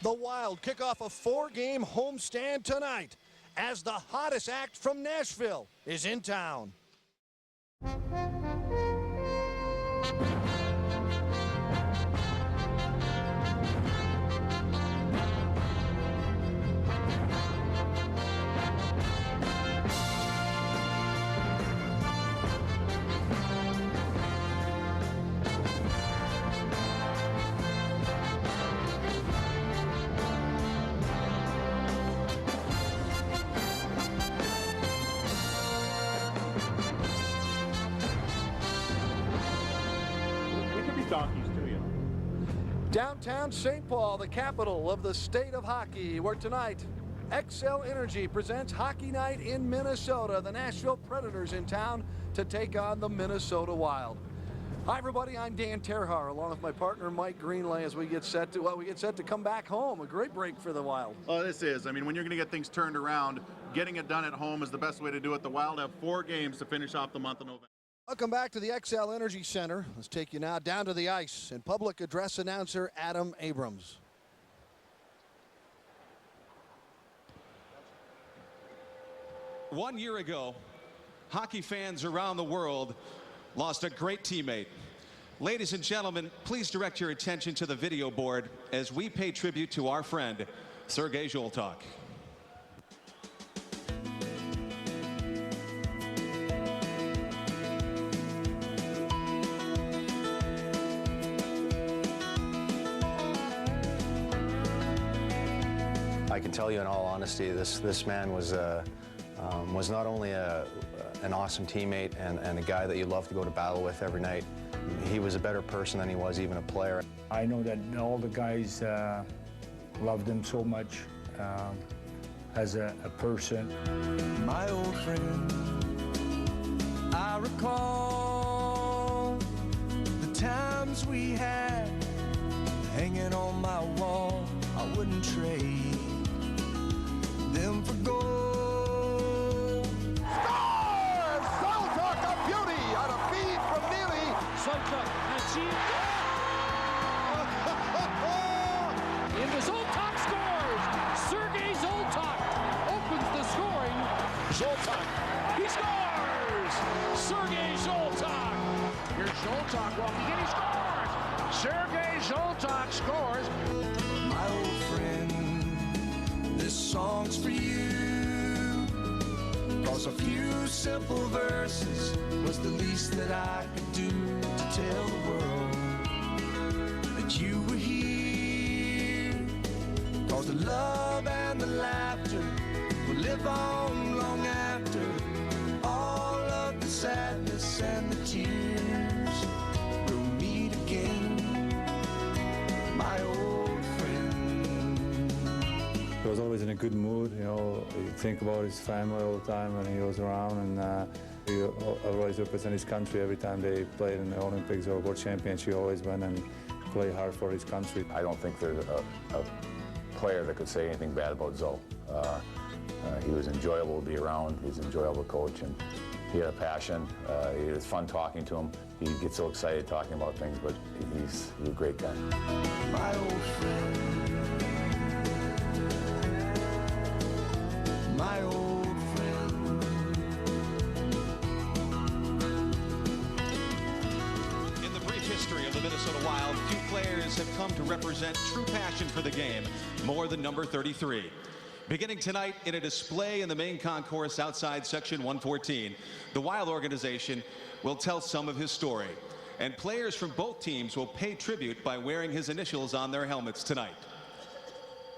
The Wild kick off a 4-game homestand tonight as the hottest act from Nashville is in town. Donkeys too, you know. Downtown St. Paul, the capital of the state of hockey, where tonight XL Energy presents Hockey Night in Minnesota. The Nashville Predators in town to take on the Minnesota Wild. Hi everybody, I'm Dan Terhar, along with my partner Mike Greenlay, as we get set to come back home. A great break for the Wild. Oh, this is. I mean, when you're going to get things turned around, getting it done at home is the best way to do it. The Wild have 4 games to finish off the month of November. Welcome back to the XL Energy Center. Let's take you now down to the ice and public address announcer Adam Abrams. One year ago, hockey fans around the world lost a great teammate. Ladies and gentlemen, please direct your attention to the video board as we pay tribute to our friend, Sergei Zholtok. I can tell you in all honesty, this man was not only an awesome teammate and a guy that you love to go to battle with every night. He was a better person than he was even a player. I know that all the guys loved him so much as a person. My old friend, I recall the times we had hanging on my wall. I wouldn't trade them for gold. Scores! Zholtok, a beauty on a feed from Neely. Zholtok and she into Zholtok scores. Sergei Zholtok opens the scoring. Zholtok, he scores. Sergei Zholtok. Here's Zholtok walking in, he scores. Sergei Zholtok scores. My old friend, this song's for you. 'Cause a few simple verses was the least that I could do to tell the world that you were here. 'Cause the love and the laughter will live on long after all of the sadness and the tears will meet again. My old friend. He was always in a good mood, you know. You think about his family all the time when he was around, and he always represented his country every time they played in the Olympics or World Championship. He always went and played hard for his country. I don't think there's a player that could say anything bad about Zo. He was enjoyable to be around. He's an enjoyable coach, and he had a passion. It was fun talking to him. He gets so excited talking about things, but he's a great guy. My old friend. My old friend. In the brief history of the Minnesota Wild, few players have come to represent true passion for the game more than number 33. Beginning tonight in a display in the main concourse outside Section 114, the Wild organization will tell some of his story. And players from both teams will pay tribute by wearing his initials on their helmets tonight.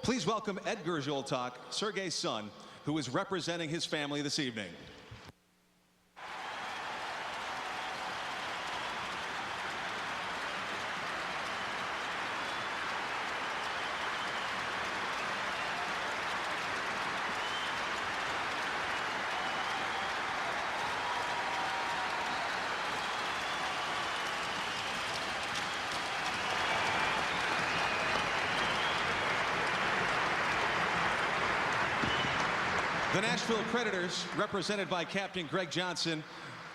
Please welcome Edgar Zholtok, Sergei's son, who is representing his family this evening. The Nashville Predators, represented by Captain Greg Johnson,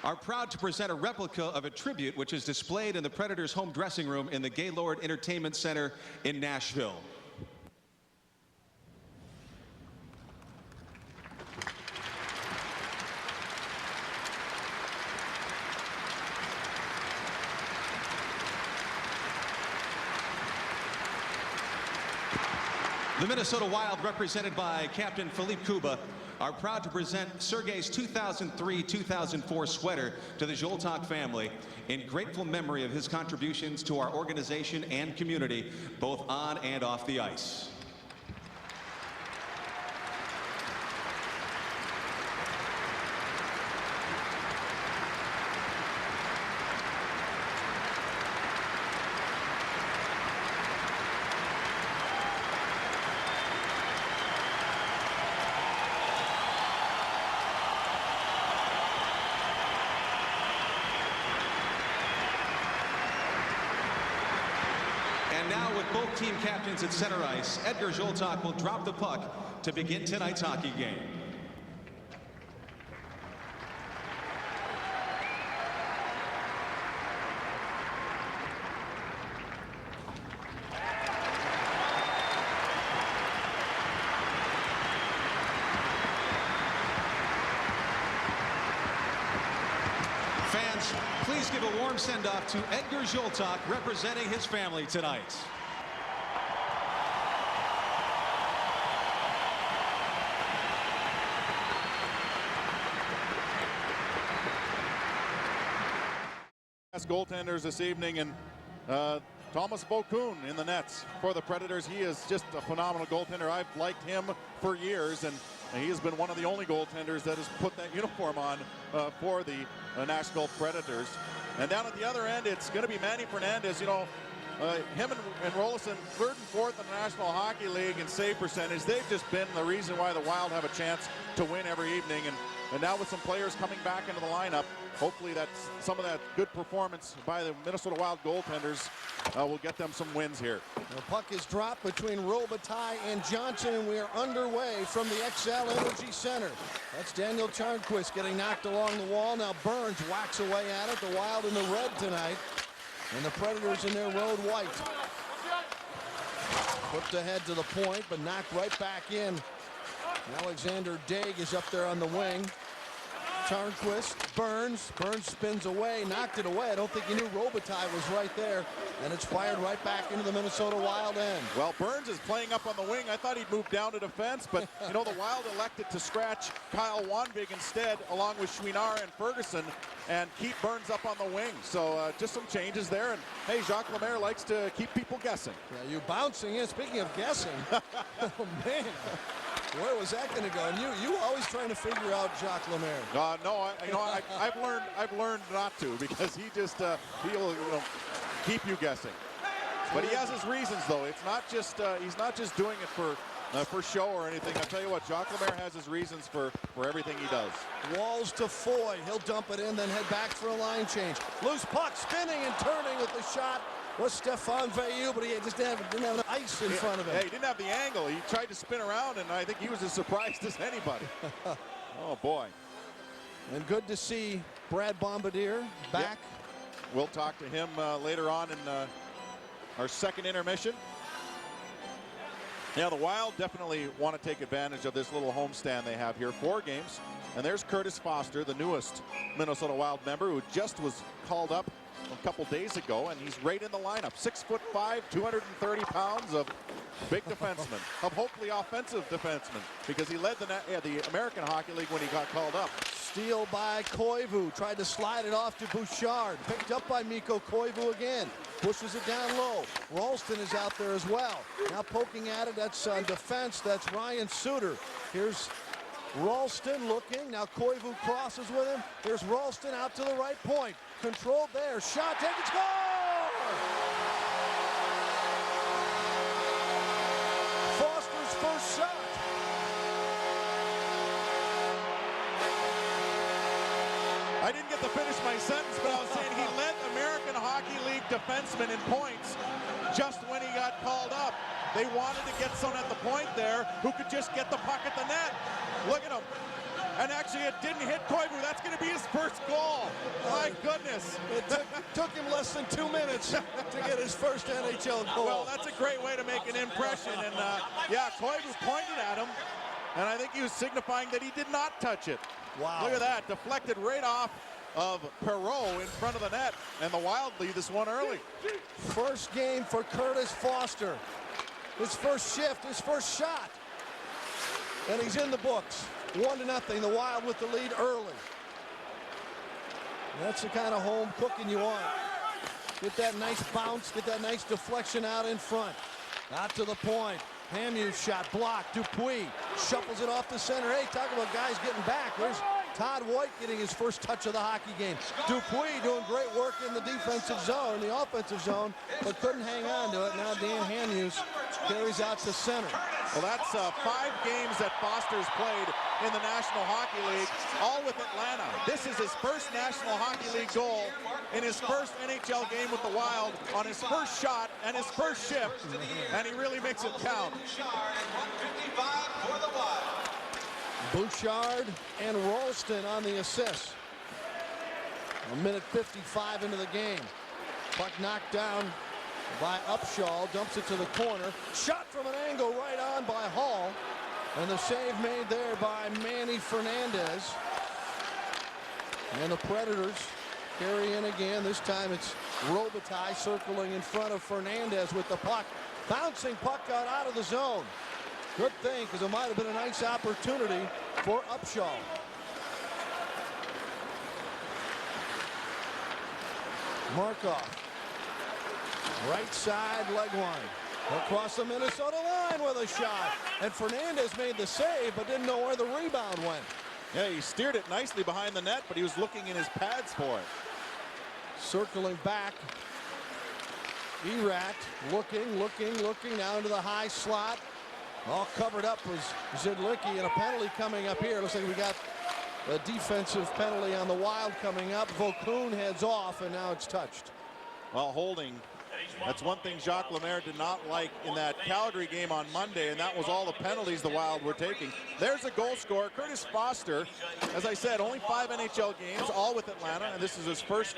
are proud to present a replica of a tribute which is displayed in the Predators' home dressing room in the Gaylord Entertainment Center in Nashville. The Minnesota Wild, represented by Captain Philippe Kuba, are proud to present Sergei's 2003-2004 sweater to the Zoltak family in grateful memory of his contributions to our organization and community, both on and off the ice. And now, with both team captains at center ice, Edgar Zoltak will drop the puck to begin tonight's hockey game. Fans, please give a warm send-off to Edgar Zoltak, representing his family tonight. Goaltenders this evening, and Thomas Bokun in the nets for the Predators. He is just a phenomenal goaltender. I've liked him for years, and he has been one of the only goaltenders that has put that uniform on for the Nashville Predators. And down at the other end, it's going to be Manny Fernandez. You know, him and Rolison, 3rd and 4th in the National Hockey League in save percentage. They've just been the reason why the Wild have a chance to win every evening. And now with some players coming back into the lineup, hopefully that's some of that good performance by the Minnesota Wild goaltenders will get them some wins here. The puck is dropped between Robitaille and Johnson, and we are underway from the XL Energy Center. That's Daniel Turnquist getting knocked along the wall. Now Burns whacks away at it. The Wild in the red tonight, and the Predators in their road white. Flipped ahead to the point, but knocked right back in. Alexander Daig is up there on the wing. Turnquist, Burns spins away, knocked it away. I don't think he knew Robitaille was right there, and it's fired right back into the Minnesota Wild end. Well, Burns is playing up on the wing. I thought he'd move down to defense, but you know, the Wild elected to scratch Kyle Wanvig instead, along with Chouinard and Ferguson, and keep Burns up on the wing. So just some changes there, and hey, Jacques Lemaire likes to keep people guessing. Yeah, you bouncing in. Speaking of guessing, oh man. Where was that going to go? And you always trying to figure out Jacques Lemaire. No, I've learned not to, because he just he'll keep you guessing. But he has his reasons, though. It's not just he's not just doing it for show or anything. I'll tell you what, Jacques Lemaire has his reasons for everything he does. Walls to Foy. He'll dump it in, then head back for a line change. Loose puck, spinning and turning with the shot was Stefan Veilleux, but he just didn't have ice in front of him. Yeah, he didn't have the angle. He tried to spin around, and I think he was as surprised as anybody. Oh, boy. And good to see Brad Bombardier back. Yep. We'll talk to him later on in our second intermission. Yeah, the Wild definitely want to take advantage of this little homestand they have here. 4 games. And there's Curtis Foster, the newest Minnesota Wild member, who just was called up a couple days ago, and he's right in the lineup. 6'5", 230 pounds of big defenseman, of hopefully offensive defenseman, because he led the American Hockey League when he got called up. Steal by Koivu, tried to slide it off to Bouchard, picked up by Mikko Koivu again, pushes it down low. Ralston is out there as well. Now poking at it, that's on defense, that's Ryan Suter. Here's Ralston looking, now Koivu crosses with him. Here's Ralston out to the right point. Controlled there, shot taken, score! Foster's first shot. I didn't get to finish my sentence, but I was saying he led American Hockey League defensemen in points just when he got called up. They wanted to get someone at the point there who could just get the puck at the net. Look at him. And actually, it didn't hit Koivu. That's going to be his first goal. My goodness. It took him less than 2 minutes to get his first NHL goal. Well, that's a great way to make an impression. And, yeah, Koivu pointed at him, and I think he was signifying that he did not touch it. Wow. Look at that. Deflected right off of Perreault in front of the net, and the Wild lead this one early. First game for Curtis Foster. His first shift, his first shot. And he's in the books. 1-0, the Wild with the lead early. That's the kind of home cooking you want. Get that nice bounce, get that nice deflection out in front. Out to the point. Hamhuis shot blocked. Dupuis shuffles it off the center. Hey, talk about guys getting back. There's Todd White getting his first touch of the hockey game. Dupuis doing great work in the defensive zone, the offensive zone, but couldn't hang on to it. Now Dan Hamhuis carries out to center. Well, that's 5 games that Foster's played in the National Hockey League, all with Atlanta. This is his first National Hockey League goal in his first NHL game with the Wild on his first shot and his first shift, and he really makes it count. Bouchard and Ralston on the assist. 1:55 into the game. Puck knocked down by Upshaw, dumps it to the corner. Shot from an angle right on by Hall. And the save made there by Manny Fernandez. And the Predators carry in again. This time it's Robitaille circling in front of Fernandez with the puck. Bouncing puck got out of the zone. Good thing, because it might have been a nice opportunity for Upshaw. Markov. Right side, leg one. Across the Minnesota line with a shot. And Fernandez made the save, but didn't know where the rebound went. Yeah, he steered it nicely behind the net, but he was looking in his pads for it. Circling back. Erat looking now into the high slot. All covered up was Zidlicki, and a penalty coming up here. Looks like we got a defensive penalty on the Wild coming up. Vokoun heads off, and now it's touched. Well, holding. That's one thing Jacques Lemaire did not like in that Calgary game on Monday, and that was all the penalties the Wild were taking. There's a goal scorer, Curtis Foster. As I said, only 5 NHL games, all with Atlanta, and this is his first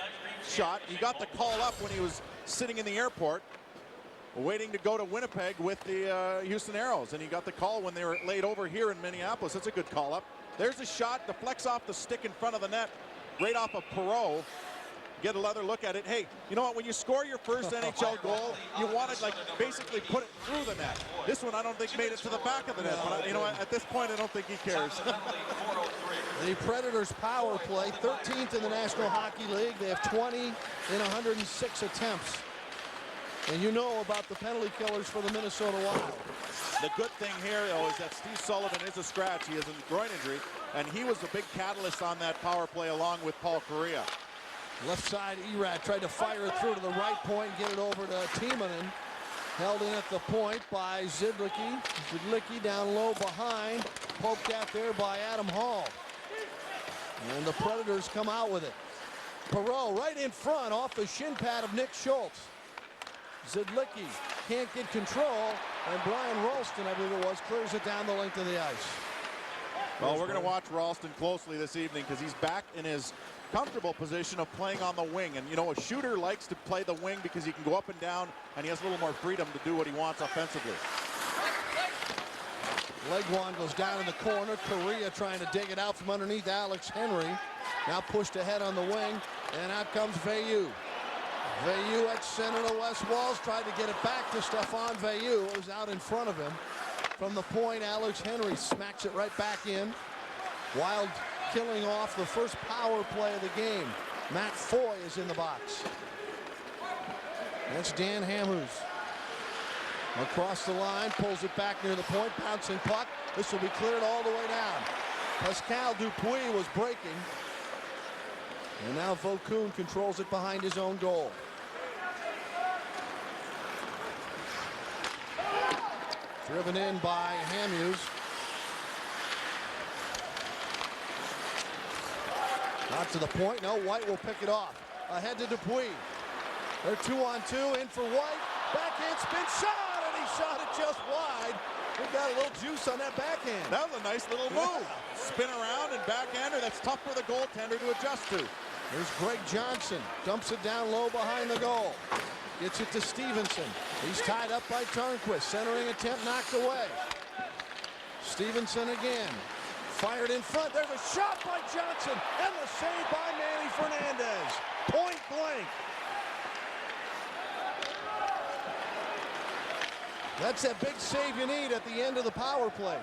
shot. He got the call up when he was sitting in the airport, waiting to go to Winnipeg with the Houston Aeros, and he got the call when they were laid over here in Minneapolis. That's a good call up. There's a shot, deflects off the stick in front of the net, right off of Perreault. Get another look at it. Hey, you know what? When you score your first NHL goal, you want to basically put it through the net. This one I don't think made it to the back of the net, but you know what? At this point I don't think he cares. The Predators power play, 13th in the National Hockey League. They have 20 in 106 attempts. And you know about the penalty killers for the Minnesota Wild. The good thing here, though, is that Steve Sullivan is a scratch. He has a groin injury, and he was the big catalyst on that power play along with Paul Kariya. Left side, Erat tried to fire it through to the right point, get it over to Timonen. Held in at the point by Zidlicki. Zidlicki down low behind, poked out there by Adam Hall. And the Predators come out with it. Perreault right in front off the shin pad of Nick Schultz. Zidlicki can't get control, and Brian Ralston, I believe it was, clears it down the length of the ice. Well, we're going to watch Ralston closely this evening because he's back in his comfortable position of playing on the wing. And, you know, a shooter likes to play the wing because he can go up and down, and he has a little more freedom to do what he wants offensively. Legwand goes down in the corner. Kariya trying to dig it out from underneath Alex Henry. Now pushed ahead on the wing, and out comes Veilleux. Veilleux at center to Wes Walz, tried to get it back to Stéphane Veilleux. It was out in front of him. From the point, Alex Henry smacks it right back in. Wild killing off the first power play of the game. Matt Foy is in the box. That's Dan Hamhuis. Across the line, pulls it back near the point, bouncing puck. This will be cleared all the way down. Pascal Dupuis was breaking. And now Vokoun controls it behind his own goal. Driven in by Hamhuis. Not to the point. No, White will pick it off. Ahead to Dupuis. They're 2-on-2. In for White. Backhand spin shot, and he shot it just wide. We got a little juice on that backhand. That was a nice little move. Spin around and backhander. That's tough for the goaltender to adjust to. There's Greg Johnson. Dumps it down low behind the goal. Gets it to Stevenson. He's tied up by Turnquist. Centering attempt knocked away. Stevenson again. Fired in front. There's a shot by Johnson. And the save by Manny Fernandez. Point blank. That's that big save you need at the end of the power play.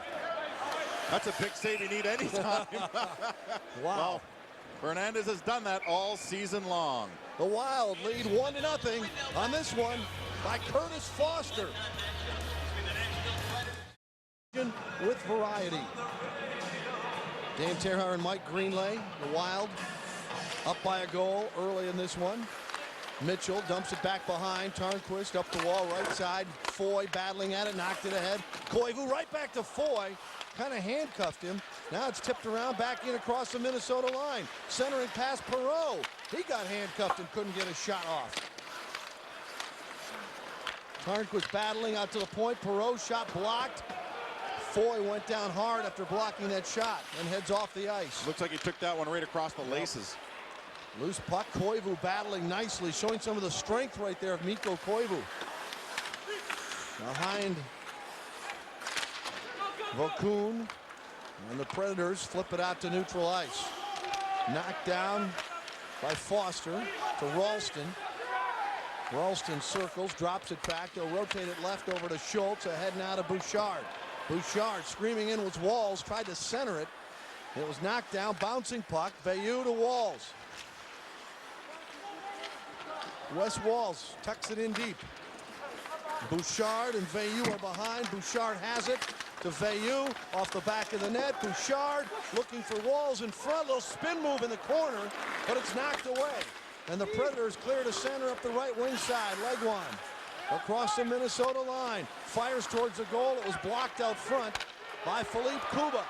That's a big save you need anytime. Wow. Well, Fernandez has done that all season long. The Wild lead 1-0 on this one by Curtis Foster. With variety. Dan Terhaar and Mike Greenlay, the Wild, up by a goal early in this one. Mitchell dumps it back behind. Tarnquist up the wall, right side. Foy battling at it, knocked it ahead. Koivu right back to Foy. Kind of handcuffed him. Now it's tipped around, back in across the Minnesota line. Centering past Perreault. He got handcuffed and couldn't get a shot off. Tarnquist battling out to the point. Perreault shot blocked. Foy went down hard after blocking that shot and heads off the ice. Looks like he took that one right across the laces. Loose puck. Koivu battling nicely, showing some of the strength right there of Mikko Koivu. Behind Vokun, and the Predators flip it out to neutral ice. Knocked down by Foster to Ralston. Ralston circles, drops it back. They'll rotate it left over to Schultz, ahead now to Bouchard. Bouchard screaming in with Walls, tried to center it. It was knocked down, bouncing puck. Veilleux to Walls. Wes Walls tucks it in deep. Bouchard and Veilleux are behind. Bouchard has it to Veilleux off the back of the net. Bouchard looking for Walls in front. Little spin move in the corner, but it's knocked away. And the Predators clear to center up the right wing side. Legwand across the Minnesota line. Fires towards the goal. It was blocked out front by Philippe Kuba.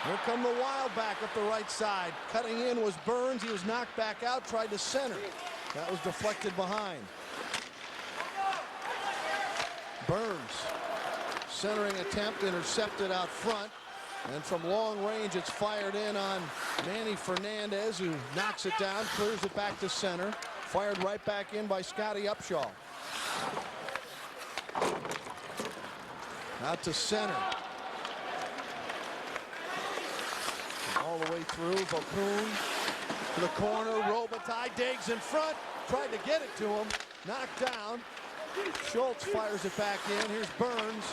Here come the Wild back up the right side. Cutting in was Burns. He was knocked back out, tried to center. That was deflected behind. Burns, centering attempt intercepted out front. And from long range, it's fired in on Manny Fernandez, who knocks it down, clears it back to center. Fired right back in by Scotty Upshaw. Out to center. All the way through, Vokun to the corner, Robitaille digs in front, tried to get it to him, knocked down. Schultz fires it back in. Here's Burns,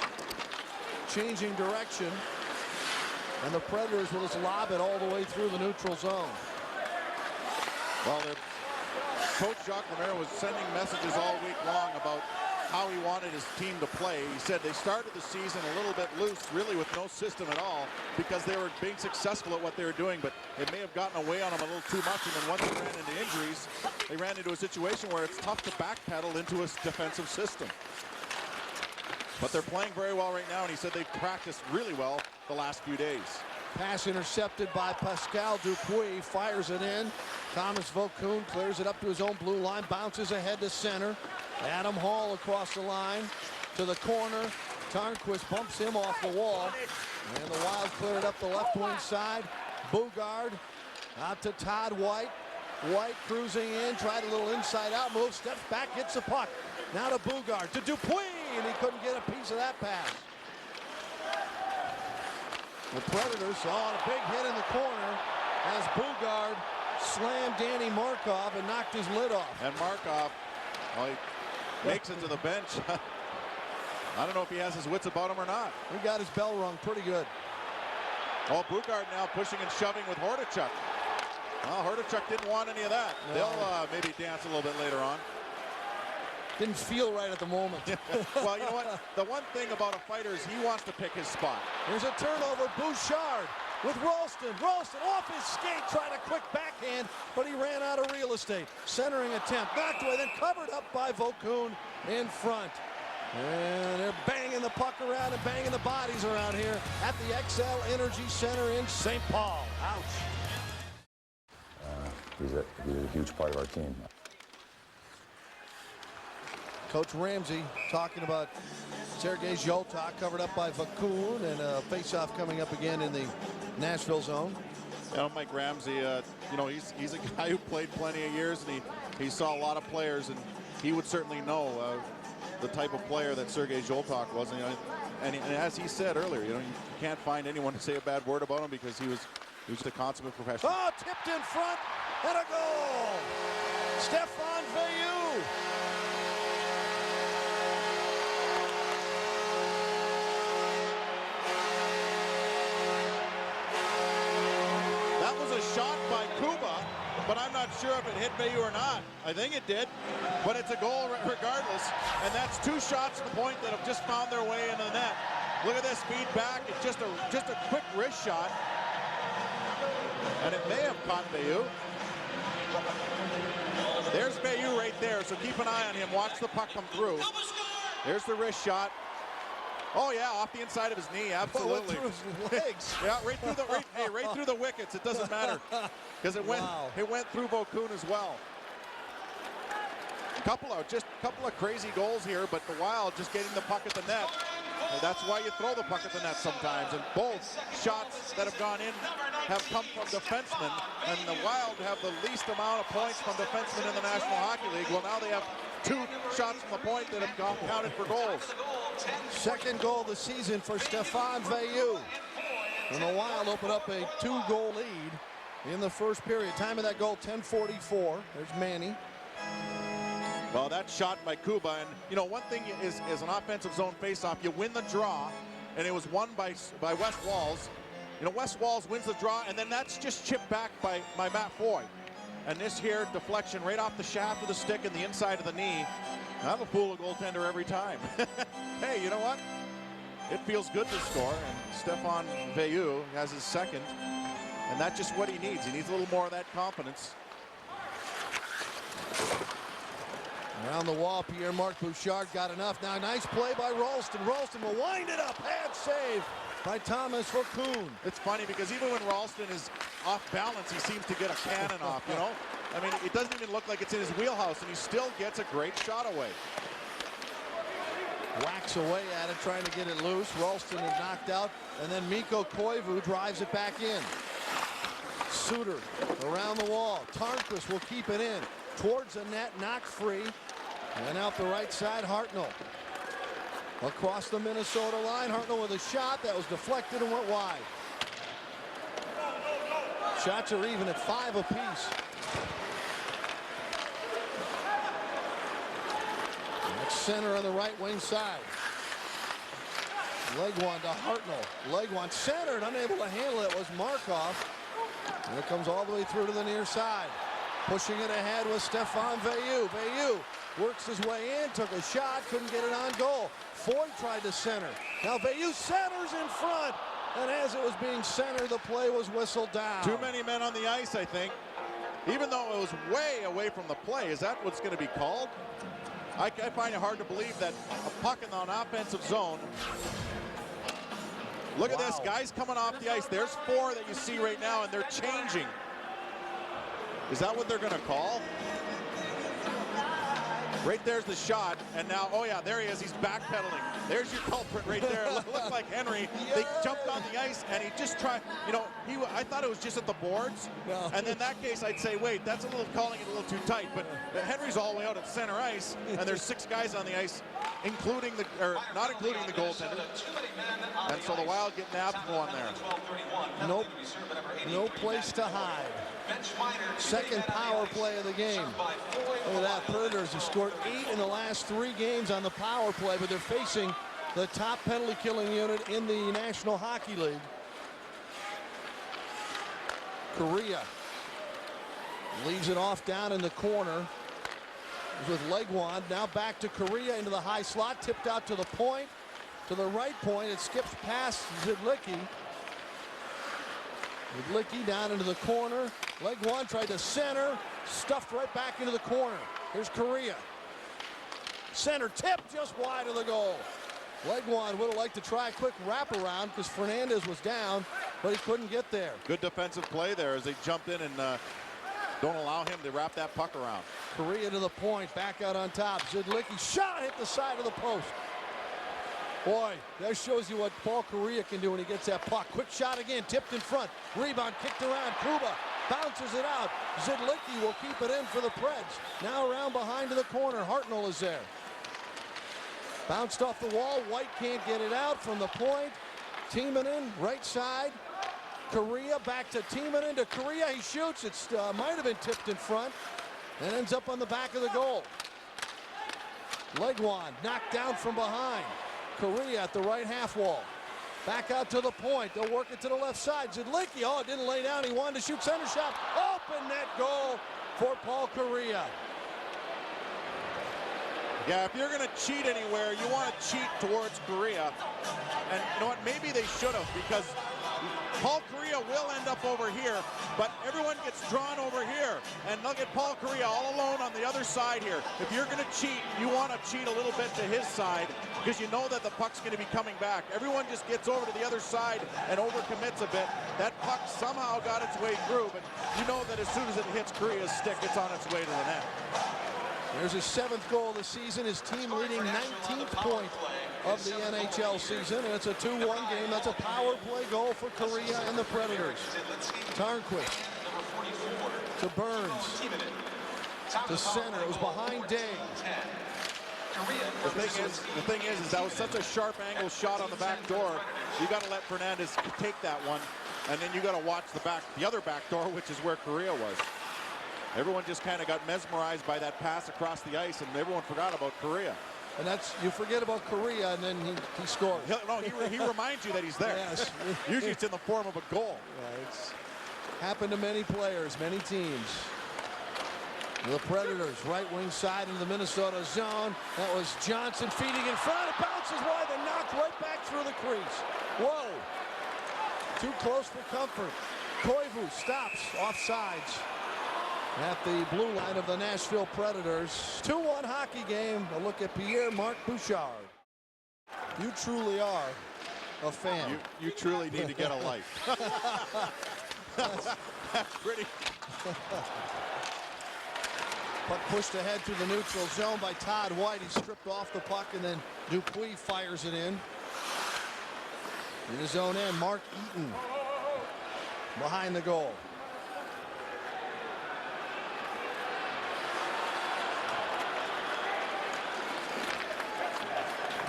changing direction. And the Predators will just lob it all the way through the neutral zone. Well, Coach Jacques Lemaire was sending messages all week long about how he wanted his team to play. He said they started the season a little bit loose, really with no system at all, because they were being successful at what they were doing, but it may have gotten away on them a little too much, and then once they ran into injuries, they ran into a situation where it's tough to backpedal into a defensive system. But they're playing very well right now, and he said they've practiced really well the last few days. Pass intercepted by Pascal Dupuis, fires it in. Thomas Vokun clears it up to his own blue line, bounces ahead to center. Adam Hall across the line to the corner. Tarnquist bumps him off the wall. And the Wild clear it up the left wing side. Bugard out to Todd White. White cruising in, tried a little inside out move, steps back, gets the puck. Now to Bugard, to Dupuis, and he couldn't get a piece of that pass. The Predators saw a big hit in the corner as Bugard slammed Danny Markov and knocked his lid off. And Markov, well, he makes it to the bench. I don't know if he has his wits about him or not. He got his bell rung pretty good. Oh, Bugard now pushing and shoving with Hordichuk. Well, Hordichuk didn't want any of that. No. They'll maybe dance a little bit later on. Didn't feel right at the moment. Well, you know what? The one thing about a fighter is he wants to pick his spot. There's a turnover. Bouchard with Ralston. Ralston off his skate, trying a quick backhand, but he ran out of real estate. Centering attempt, knocked away, then covered up by Vokun in front. And they're banging the puck around and banging the bodies around here at the XL Energy Center in St. Paul. Ouch. He's a huge part of our team. Coach Ramsey talking about Sergei Zoltak, covered up by Vokun, and a face-off coming up again in the Nashville zone. You know, Mike Ramsey, you know, he's a guy who played plenty of years, and he saw a lot of players, and he would certainly know the type of player that Sergei Zoltak was. And as he said earlier, you know, you can't find anyone to say a bad word about him because he was a consummate professional. Oh, tipped in front, and a goal! Stéphane Veilleux. but I'm not sure if it hit Bayou or not. I think it did, but it's a goal regardless. And that's 2 shots to the point that have just found their way into the net. Look at this feed back. It's just a quick wrist shot. And it may have caught Bayou. There's Bayou right there, so keep an eye on him. Watch the puck come through. There's the wrist shot. Oh yeah, off the inside of his knee, absolutely. Through his legs. Yeah, right through the wickets. It doesn't matter because it went through Vokoun as well. Couple of crazy goals here, but the Wild just getting the puck at the net. And that's why you throw the puck at the net sometimes. And both shots that have gone in have come from defensemen, and the Wild have the least amount of points from defensemen in the National Hockey League. Well, now they have 2 shots from the point that have counted for goals. Second goal of the season for Stéphane Veilleux. And the Wild open up a 2-goal lead in the first period. Time of that goal, 10:44. There's Manny. Well, that shot by Kuba, and you know, one thing is an offensive zone faceoff. You win the draw, and it was won by Wes Walz. You know, Wes Walz wins the draw, and then that's just chipped back by Matt Foy. And this here deflection right off the shaft of the stick and the inside of the knee. That'll fool a goaltender every time. Hey, you know what? It feels good to score, and Stéphane Veilleux has his second, and that's just what he needs. He needs a little more of that confidence. Around the wall, Pierre-Marc Bouchard got enough. Now, nice play by Ralston. Ralston will wind it up. Bad save by Thomas Vokoun. It's funny because even when Ralston is off balance, he seems to get a cannon off, you know? I mean, it doesn't even look like it's in his wheelhouse, and he still gets a great shot away. Whacks away at it, trying to get it loose. Ralston is knocked out, and then Mikko Koivu drives it back in. Suter around the wall. Tarnquist will keep it in. Towards the net, knocked free. And out the right side, Hartnell. Across the Minnesota line, Hartnell with a shot that was deflected and went wide. Shots are even at 5 apiece. Next center on the right wing side. Legwand to Hartnell. Legwand centered, unable to handle it, was Markov. And it comes all the way through to the near side. Pushing it ahead with Stéphane Veilleux. Veilleux works his way in, took a shot, couldn't get it on goal. Foy tried to center. Now Veilleux centers in front. And as it was being centered, the play was whistled down. Too many men on the ice, I think. Even though it was way away from the play. Is that what's going to be called? I find it hard to believe that a puck in an offensive zone. Look at this, guys coming off the ice. There's 4 that you see right now, and they're changing. Is that what they're going to call? Right there's the shot, and now, oh yeah, there he is. He's backpedaling. There's your culprit right there. It looked like Henry. They jumped on the ice, and he just tried, you know, I thought it was just at the boards. No. And in that case, I'd say, wait, that's a little calling it a little too tight. But Henry's all the way out at center ice, and there's 6 guys on the ice, not including the goaltender. And so the Wild get nabbed for one there. Nope. No place to hide. Second power play of the game. Look at that. Predators have scored 8 in the last 3 games on the power play, but they're facing the top penalty killing unit in the National Hockey League. Correa leaves it off down in the corner with Legwand. Now back to Correa into the high slot, tipped out to the point. To the right point, it skips past Zidlicki. Zidlicki down into the corner. Legwand tried to center, stuffed right back into the corner. Here's Correa. Center tip just wide of the goal. Legwand would have liked to try a quick wraparound because Fernandez was down, but he couldn't get there. Good defensive play there as they jumped in and don't allow him to wrap that puck around. Correa to the point, back out on top. Zidlicki shot, hit the side of the post. Boy, that shows you what Paul Correa can do when he gets that puck. Quick shot again, tipped in front. Rebound, kicked around. Kuba bounces it out. Zidlicki will keep it in for the Preds. Now around behind to the corner. Hartnell is there. Bounced off the wall. White can't get it out from the point. Timonen, right side. Correa back to Timonen to Correa. He shoots. It might have been tipped in front and ends up on the back of the goal. Legwand knocked down from behind. Correa at the right half wall. Back out to the point. They'll work it to the left side. Zidlicki, oh, it didn't lay down. He wanted to shoot center shot. Oh, open net goal for Paul Kariya. Yeah, if you're going to cheat anywhere, you want to cheat towards Kariya. And you know what? Maybe they should have, because Paul Kariya will end up over here, but everyone gets drawn over here. And look at Paul Kariya all alone on the other side here. If you're going to cheat, you want to cheat a little bit to his side, because you know that the puck's going to be coming back. Everyone just gets over to the other side and overcommits a bit. That puck somehow got its way through, but you know that as soon as it hits Kariya's stick, it's on its way to the net. There's his 7th goal of the season, his team leading 19th point of the NHL season, and it's a 2-1 game. That's a power play goal for Kariya and the Predators. Tarnquist to Burns to center. It was behind Day. The thing is that was such a sharp angle shot on the back door. You got to let Fernandez take that one, and then you got to watch the other back door, which is where Kariya was. Everyone just kind of got mesmerized by that pass across the ice, and everyone forgot about Kariya. And that's, you forget about Kariya, and then he scores. He reminds you that he's there. Yes. Usually it's in the form of a goal. Yeah, it's happened to many players, many teams. The Predators, right wing side into the Minnesota zone. That was Johnson feeding in front. It bounces wide, then knocked right back through the crease. Whoa. Too close for comfort. Koivu stops offsides at the blue line of the Nashville Predators. 2-1 hockey game. A look at Pierre-Marc Bouchard. You truly are a fan. You truly need to get a life. That's pretty. Puck pushed ahead through the neutral zone by Todd White. He stripped off the puck, and then Dupuis fires it in. In his own end, Mark Eaton behind the goal.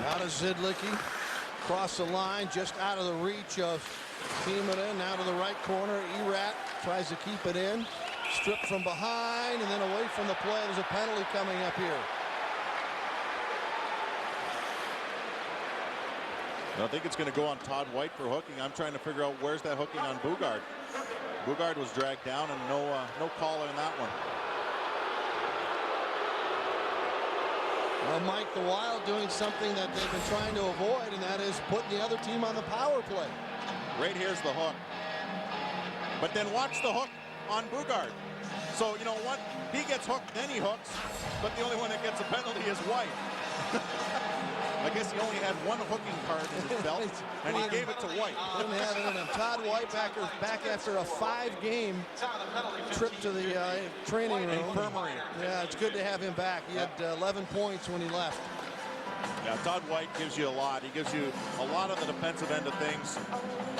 Now to Zidlicki, across the line, just out of the reach of Timonen. Now to the right corner, Erat tries to keep it in. Stripped from behind and then away from the play. There's a penalty coming up here. I think it's going to go on Todd White for hooking. I'm trying to figure out where's that hooking on Bugard. Bugard was dragged down, and no call in that one. Well, Mike, the Wild doing something that they've been trying to avoid, and that is putting the other team on the power play. Right here's the hook. But then watch the hook on Bugard. So, you know what? He gets hooked, then he hooks, but the only one that gets a penalty is White. I guess he only had one hooking card in his belt, and he gave it to White. Didn't have it in him. Todd White back after a 5-game trip to the training room. Infirmary. Yeah, it's good to have him back. He had 11 points when he left. Yeah, Todd White gives you a lot. He gives you a lot of the defensive end of things,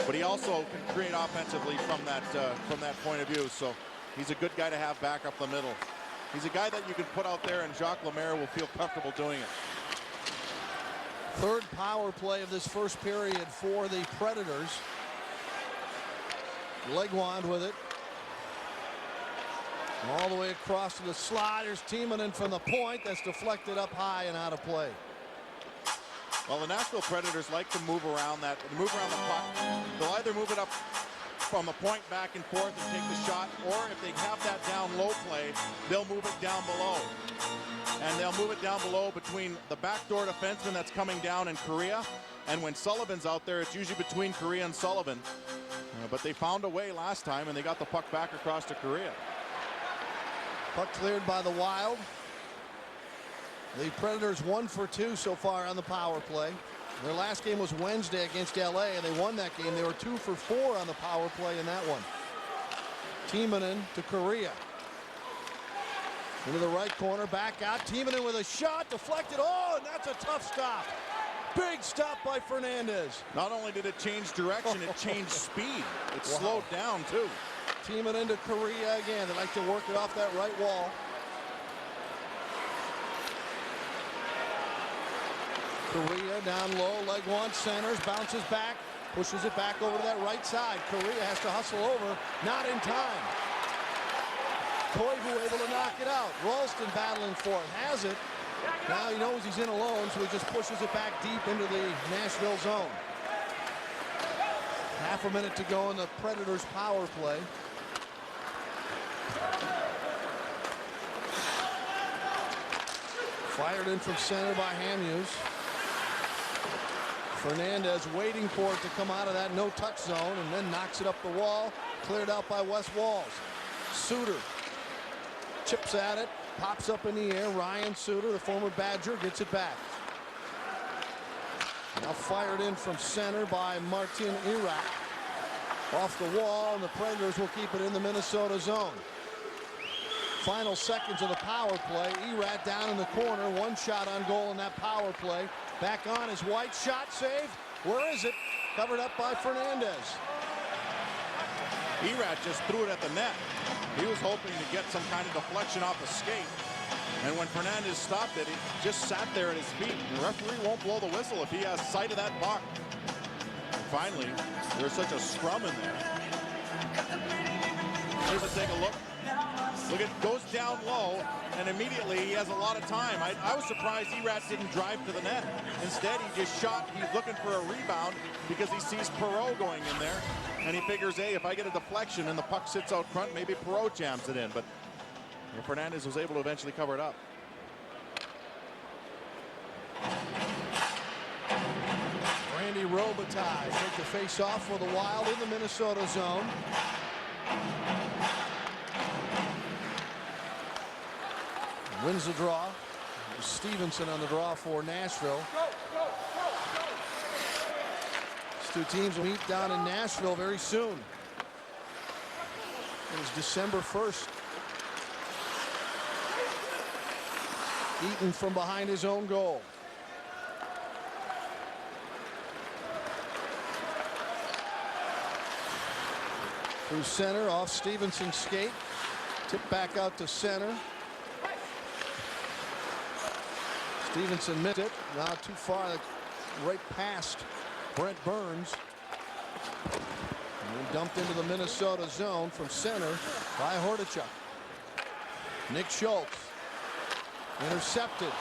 but he also can create offensively from that point of view. So he's a good guy to have back up the middle. He's a guy that you can put out there, and Jacques Lemaire will feel comfortable doing it. Third power play of this first period for the Predators. Legwand with it. All the way across to the slot. Here's Timonen from the point. That's deflected up high and out of play. Well, the Nashville Predators like to move around the puck. They'll either move it up from the point back and forth and take the shot, or if they have that down low play, they'll move it down below. And they'll move it down below between the backdoor defenseman that's coming down and Kariya. And when Sullivan's out there, it's usually between Kariya and Sullivan. But they found a way last time, and they got the puck back across to Kariya. Puck cleared by the Wild. The Predators 1 for 2 so far on the power play. Their last game was Wednesday against LA, and they won that game. They were 2 for 4 on the power play in that one. Timonen to Kariya. Into the right corner, back out. Timonen with a shot, deflected. Oh, and that's a tough stop. Big stop by Fernandez. Not only did it change direction, it changed speed. It slowed down, too. Timonen to Kariya again. They like to work it off that right wall. Kariya down low, Legwand centers, bounces back, pushes it back over to that right side. Kariya has to hustle over, not in time. Koivu able to knock it out. Ralston battling for it, has it. Now he knows he's in alone, so he just pushes it back deep into the Nashville zone. Half a minute to go in the Predators' power play. Fired in from center by Hamhuis. Fernandez waiting for it to come out of that no-touch zone and then knocks it up the wall. Cleared out by Wes Walz. Suter chips at it, pops up in the air. Ryan Suter, the former Badger, gets it back. Now fired in from center by Martin Irak. Off the wall, and the Predators will keep it in the Minnesota zone. Final seconds of the power play. Erat down in the corner. One shot on goal in that power play. Back on his White shot save. Where is it? Covered up by Fernandez. Erat just threw it at the net. He was hoping to get some kind of deflection off the skate. And when Fernandez stopped it, he just sat there at his feet. The referee won't blow the whistle if he has sight of that puck. And finally, there's such a scrum in there. Here's a take a look. Look, it goes down low, and immediately he has a lot of time. I was surprised Erat didn't drive to the net. Instead, he just shot. He's looking for a rebound because he sees Perreault going in there. And he figures, hey, if I get a deflection and the puck sits out front, maybe Perreault jams it in. But Fernandez was able to eventually cover it up. Randy Robitaille take the face-off for the Wild in the Minnesota zone. Wins the draw. Stevenson on the draw for Nashville. These two teams will meet down in Nashville very soon. It was December 1st. Eaton from behind his own goal. Through center, off Stevenson's skate. Tip back out to center. Stevenson missed it. Now too far, right past Brent Burns. And dumped into the Minnesota zone from center by Hordichuk. Nick Schultz. Intercepted.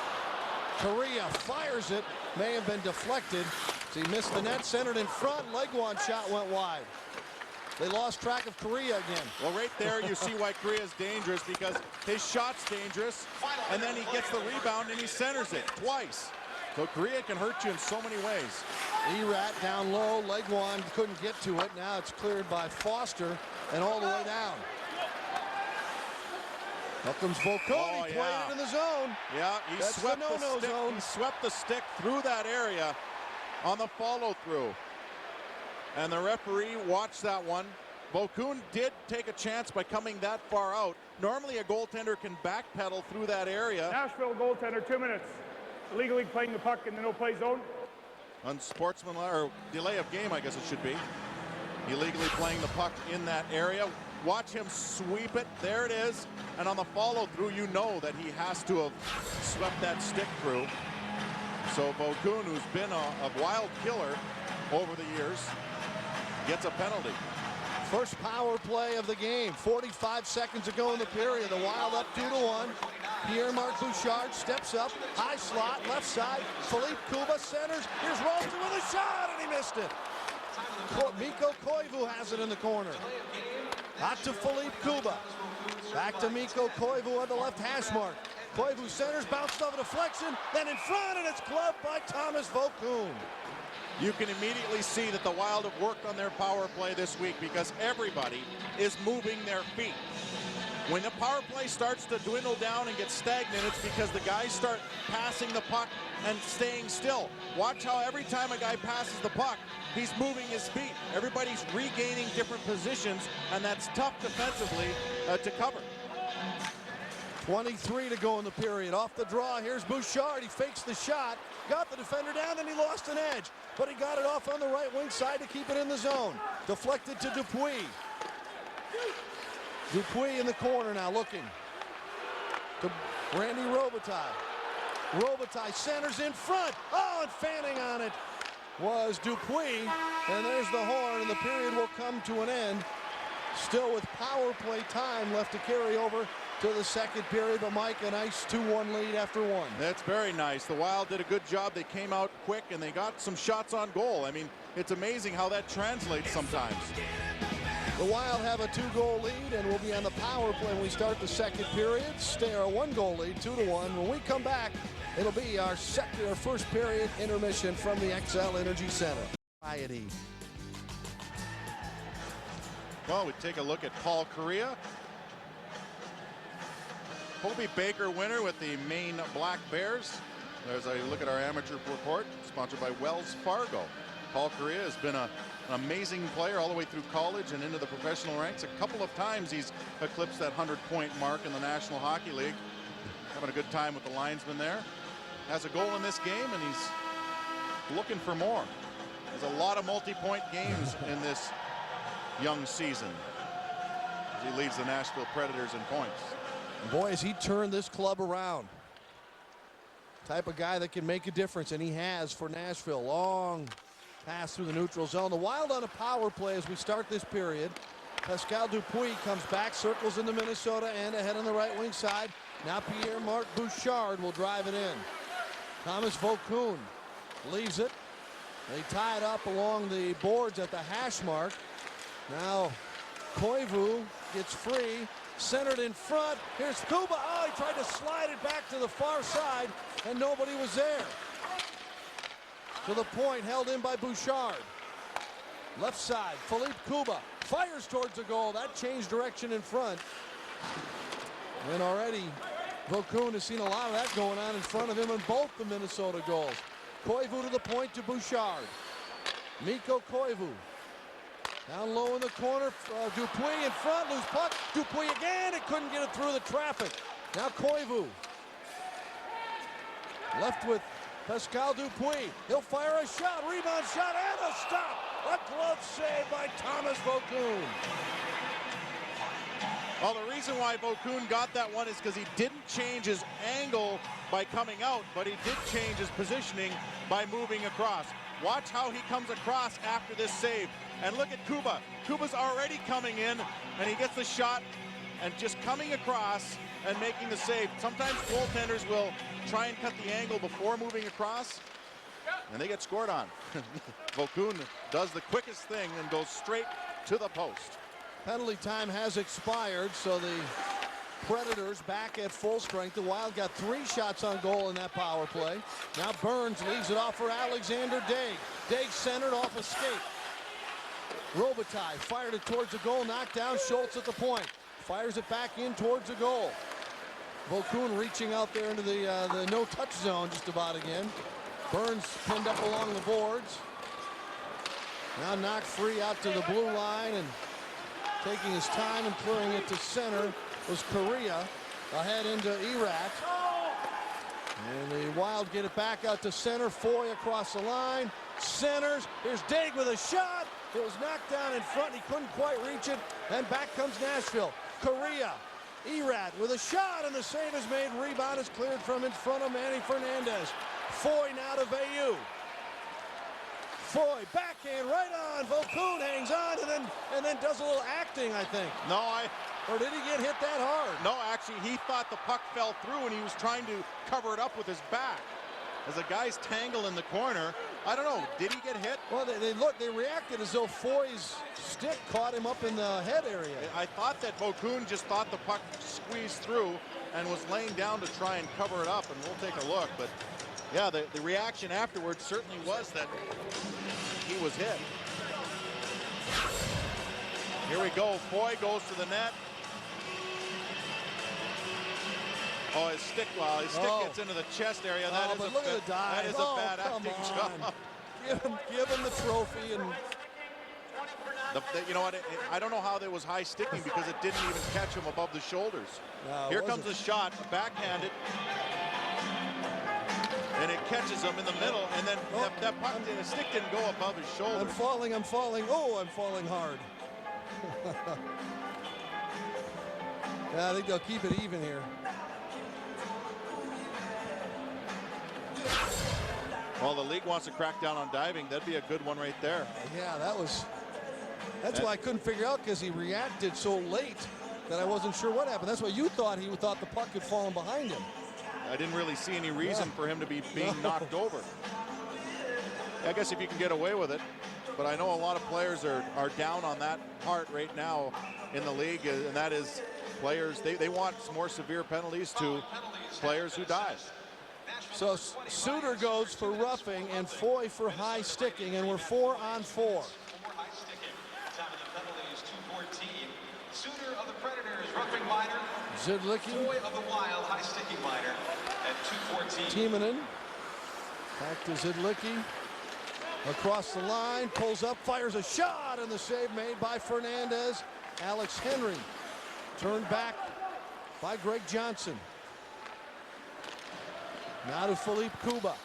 Correa fires it. May have been deflected. He missed the net, centered in front. Leguan shot went wide. They lost track of Correa again. Well, right there you see why Correa's dangerous, because his shot's dangerous, and then he gets the rebound and he centers it twice. So Correa can hurt you in so many ways. Erat down low. Leguan couldn't get to it. Now it's cleared by Foster and all the way down. Up comes Volkov. He played it in the zone. Yeah, he swept the stick. He swept the stick through that area on the follow-through. And the referee watched that one. Volkov did take a chance by coming that far out. Normally a goaltender can backpedal through that area. Nashville goaltender, 2 minutes. Illegally playing the puck in the no-play zone. Unsportsmanlike, or delay of game, I guess it should be. Illegally playing the puck in that area. Watch him sweep it. There it is. And on the follow-through, you know that he has to have swept that stick through. So Volkov, who's been a wild killer over the years, gets a penalty. First power play of the game. 45 seconds ago in the period. The Wild up 2-1. Pierre-Marc Bouchard steps up. High slot, left side. Philippe Kuba centers. Here's Ralston with a shot, and he missed it. Mikko Koivu has it in the corner. Out to Philippe Kuba. Back to Mikko Koivu at the left hash mark. Koivu centers, bounced off a deflection, then in front, and it's gloved by Thomas Volkov. You can immediately see that the Wild have worked on their power play this week because everybody is moving their feet. When the power play starts to dwindle down and get stagnant, it's because the guys start passing the puck and staying still. Watch how every time a guy passes the puck, he's moving his feet. Everybody's regaining different positions, and that's tough defensively to cover. 23 to go in the period. Off the draw, here's Bouchard. He fakes the shot, got the defender down, and he lost an edge. But he got it off on the right wing side to keep it in the zone. Deflected to Dupuis. Dupuis in the corner now, looking to Randy Robitaille. Robitaille centers in front. Oh, and fanning on it was Dupuis. And there's the horn, and the period will come to an end. Still with power play time left to carry over to the second period, but Mike, a nice 2-1 lead after one. That's very nice. The Wild did a good job. They came out quick, and they got some shots on goal. I mean, it's amazing how that translates sometimes. The Wild have a 2-goal lead and will be on the power play when we start the second period. Stay our 1-goal lead, 2-1. When we come back, it'll be our first period intermission from the XL Energy Center. Well, we take a look at Paul Kariya. Hobie Baker winner with the Maine Black Bears. There's a look at our amateur report, sponsored by Wells Fargo. Paul Kariya has been an amazing player all the way through college and into the professional ranks. A couple of times he's eclipsed that 100-point mark in the National Hockey League. Having a good time with the linesman there. Has a goal in this game, and he's looking for more. There's a lot of multi-point games in this young season as he leads the Nashville Predators in points. Boy, has he turned this club around. Type of guy that can make a difference, and he has for Nashville. Long pass through the neutral zone. The Wild on a power play as we start this period. Pascal Dupuis comes back, circles into Minnesota and ahead on the right wing side. Now Pierre-Marc Bouchard will drive it in. Thomas Vokoun leaves it. They tie it up along the boards at the hash mark. Now Koivu gets free, centered in front. Here's Kuba. Oh, he tried to slide it back to the far side, and nobody was there. To the point, held in by Bouchard. Left side, Philippe Kuba fires towards the goal. That changed direction in front. And already Vokoun has seen a lot of that going on in front of him in both the Minnesota goals. Koivu to the point to Bouchard. Mikko Koivu. Down low in the corner, Dupuis in front, loose puck. Dupuis again, it couldn't get it through the traffic. Now Koivu. Left with Pascal Dupuis. He'll fire a shot, rebound shot, and a stop. A glove save by Thomas Vokoun. Well, the reason why Vokoun got that one is because he didn't change his angle by coming out, but he did change his positioning by moving across. Watch how he comes across after this save. And look at Kuba. Kuba's already coming in, and he gets the shot and just coming across and making the save. Sometimes goaltenders will try and cut the angle before moving across, and they get scored on. Vokoun does the quickest thing and goes straight to the post. Penalty time has expired, so the Predators back at full strength. The Wild got 3 shots on goal in that power play. Now Burns leaves it off for Alexander Daig. Daig centered off a skate. Robitaille fired it towards the goal, knocked down. Schultz at the point. Fires it back in towards the goal. Vokoun reaching out there into the no-touch zone just about again. Burns pinned up along the boards. Now knocked free out to the blue line, and taking his time and clearing it to center was Kariya. Ahead into Erat. And the Wild get it back out to center. Foy across the line. Centers. Here's Daig with a shot. It was knocked down in front. He couldn't quite reach it. And back comes Nashville. Kariya. Erat with a shot, and the save is made. Rebound is cleared from in front of Manny Fernandez. Foy now to Veilleux. Foy backhand right on. Vokoun hangs on and then does a little acting, I think. Or did he get hit that hard? No, actually, he thought the puck fell through, and he was trying to cover it up with his back. As the guys tangle in the corner, I don't know, did he get hit? Well, they reacted as though Foy's stick caught him up in the head area. I thought that Vokoun just thought the puck squeezed through and was laying down to try and cover it up, and we'll take a look. But yeah, the reaction afterwards certainly was that he was hit. Here we go. Foy goes to the net. Oh, his stick gets into the chest area. That is look at the dive. That is a bad acting job. Give him the trophy. And you know what? I don't know how there was high sticking because it didn't even catch him above the shoulders. No, here comes the shot, backhanded. And it catches him in the middle, and then that puck, the stick didn't go above his shoulder. I'm falling. Oh, I'm falling hard. Yeah, I think they'll keep it even here. Well, the league wants to crack down on diving. That'd be a good one right there. Yeah, that's why I couldn't figure out, because he reacted so late that I wasn't sure what happened. That's why you thought he thought the puck had fallen behind him. I didn't really see any reason for him to be being knocked over. I guess if you can get away with it. but I know a lot of players are down on that part right now in the league, and that is players, they want more severe penalties to players who dive. So Suter goes for roughing and Foy for high sticking, and we're 4-on-4. Suter of the Predators, roughing minor. Zidlicki. Foy of the Wild, high sticking minor at 214. Timonen. Back to Zidlicki. Across the line, pulls up, fires a shot, and the save made by Fernandez. Alex Henry turned back by Greg Johnson. Now to Philippe Kuba.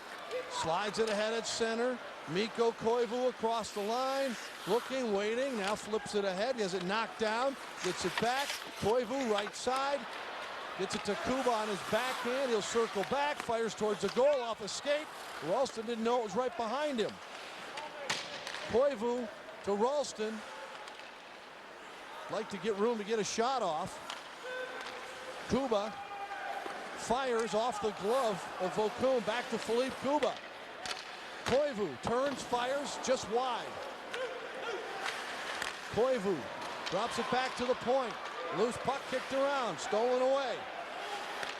Slides it ahead at center. Mikko Koivu across the line. Looking, waiting. Now flips it ahead. He has it knocked down. Gets it back. Koivu right side. Gets it to Kuba on his backhand. He'll circle back. Fires towards the goal off a skate. Ralston didn't know it was right behind him. Koivu to Ralston. Like to get room to get a shot off. Kuba fires off the glove of Vaucoon. Back to Philippe Kuba. Koivu turns, fires just wide. Koivu drops it back to the point. Loose puck kicked around, stolen away.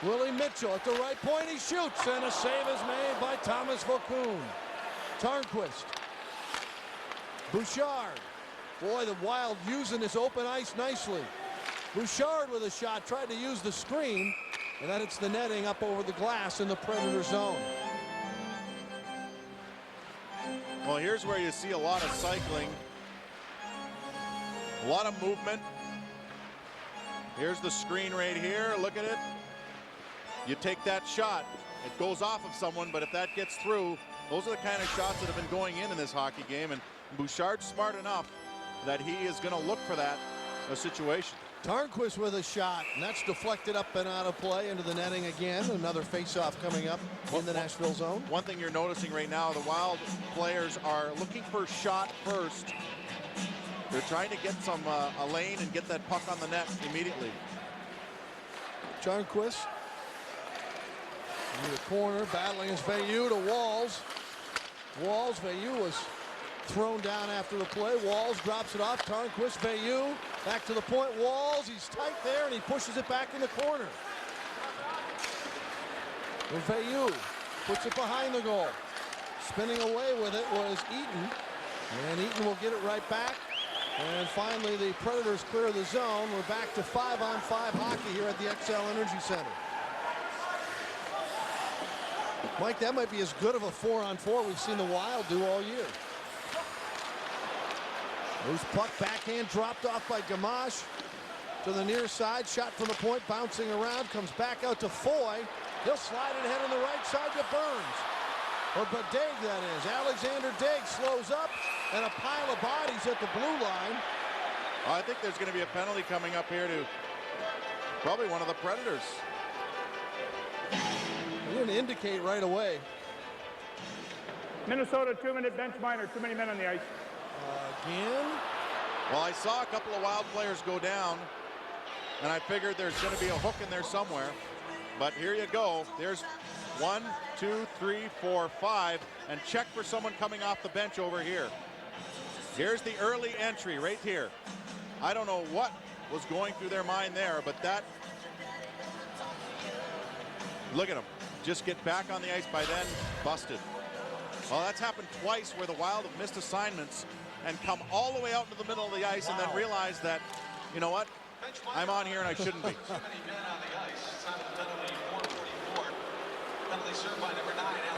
Willie Mitchell at the right point, he shoots, and a save is made by Thomas Vaucoon. Tarnquist. Bouchard. Boy, the Wild using this open ice nicely. Bouchard with a shot, tried to use the screen, and then it's the netting up over the glass in the Predator zone. Well, here's where you see a lot of cycling, a lot of movement. Here's the screen right here. Look at it. You take that shot. It goes off of someone, but if that gets through, those are the kind of shots that have been going in this hockey game. And Bouchard's smart enough that he is going to look for that situation. Tarnquist with a shot, and that's deflected up and out of play into the netting again. Another face-off coming up in the Nashville zone. One thing you're noticing right now, the Wild players are looking for shot first. They're trying to get some a lane and get that puck on the net immediately. Tarnquist in the corner, battling his Veilleux to Walls. Veilleux was thrown down after the play. Walls drops it off. Tarnquist, Veilleux, back to the point. Walls, he's tight there, and he pushes it back in the corner. And Veilleux puts it behind the goal. Spinning away with it was Eaton, and Eaton will get it right back. And finally, the Predators clear the zone. We're back to 5-on-5 hockey here at the XL Energy Center. Mike, that might be as good of a 4-on-4 we've seen the Wild do all year. Loose puck, backhand dropped off by Gamache to the near side. Shot from the point, bouncing around, comes back out to Foy. He'll slide it ahead on the right side to Burns. But Daig, that is. Alexander Daig slows up, and a pile of bodies at the blue line. I think there's going to be a penalty coming up here to probably one of the Predators. He didn't indicate right away. Minnesota 2-minute bench minor. Too many men on the ice. Again? Well, I saw a couple of Wild players go down, and I figured there's going to be a hook in there somewhere. But here you go. There's 1, 2, 3, 4, 5, and check for someone coming off the bench over here. Here's the early entry right here. I don't know what was going through their mind there, but that, look at them. Just get back on the ice by then, busted. Well, that's happened twice where the Wild have missed assignments and come all the way out into the middle of the ice and then realize that, you know what, I'm on here and I shouldn't be.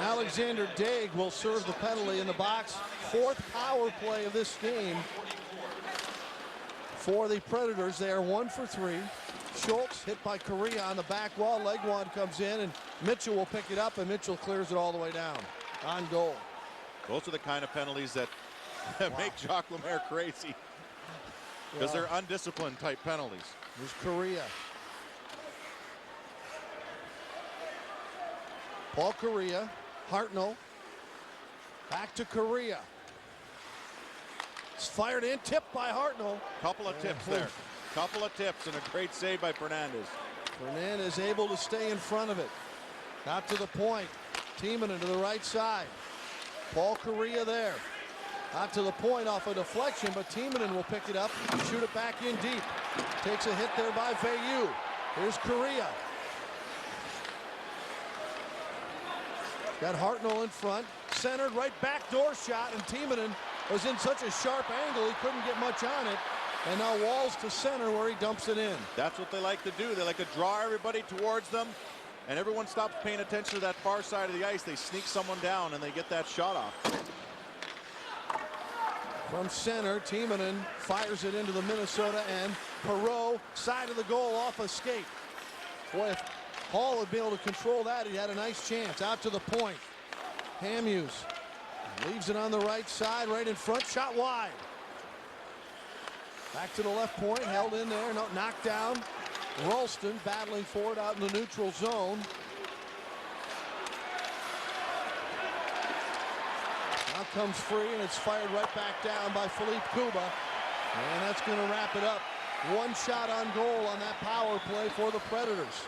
Alexander Daig will serve the penalty in the box. 4th power play of this game for the Predators. They are 1 for 3. Schultz hit by Correa on the back wall. Legwand comes in, and Mitchell will pick it up, and Mitchell clears it all the way down. On goal. Those are the kind of penalties that make Jacques Lemaire crazy. Because they're undisciplined type penalties. There's Correa. Paul Correa. Hartnell. Back to Correa. It's fired in, tipped by Hartnell. Couple of tips there. Couple of tips and a great save by Fernandez. Fernandez able to stay in front of it. Out to the point. Timonen to the right side. Paul Correa there. Out to the point off a deflection, but Timonen will pick it up and shoot it back in deep. Takes a hit there by Veilleux. Here's Correa. Got Hartnell in front. Centered right backdoor shot, and Timonen was in such a sharp angle he couldn't get much on it. And now Walls to center where he dumps it in. That's what they like to do. They like to draw everybody towards them, and everyone stops paying attention to that far side of the ice. They sneak someone down, and they get that shot off. From center, Timonen fires it into the Minnesota end. Perreault, side of the goal, off a skate. Boy, if Hall would be able to control that, he had a nice chance. Out to the point. Hamhuis leaves it on the right side, right in front, shot wide. Back to the left point, held in there, no, knocked down. Ralston battling for it out in the neutral zone. Now comes free, and it's fired right back down by Philippe Kuba. And that's going to wrap it up. One shot on goal on that power play for the Predators.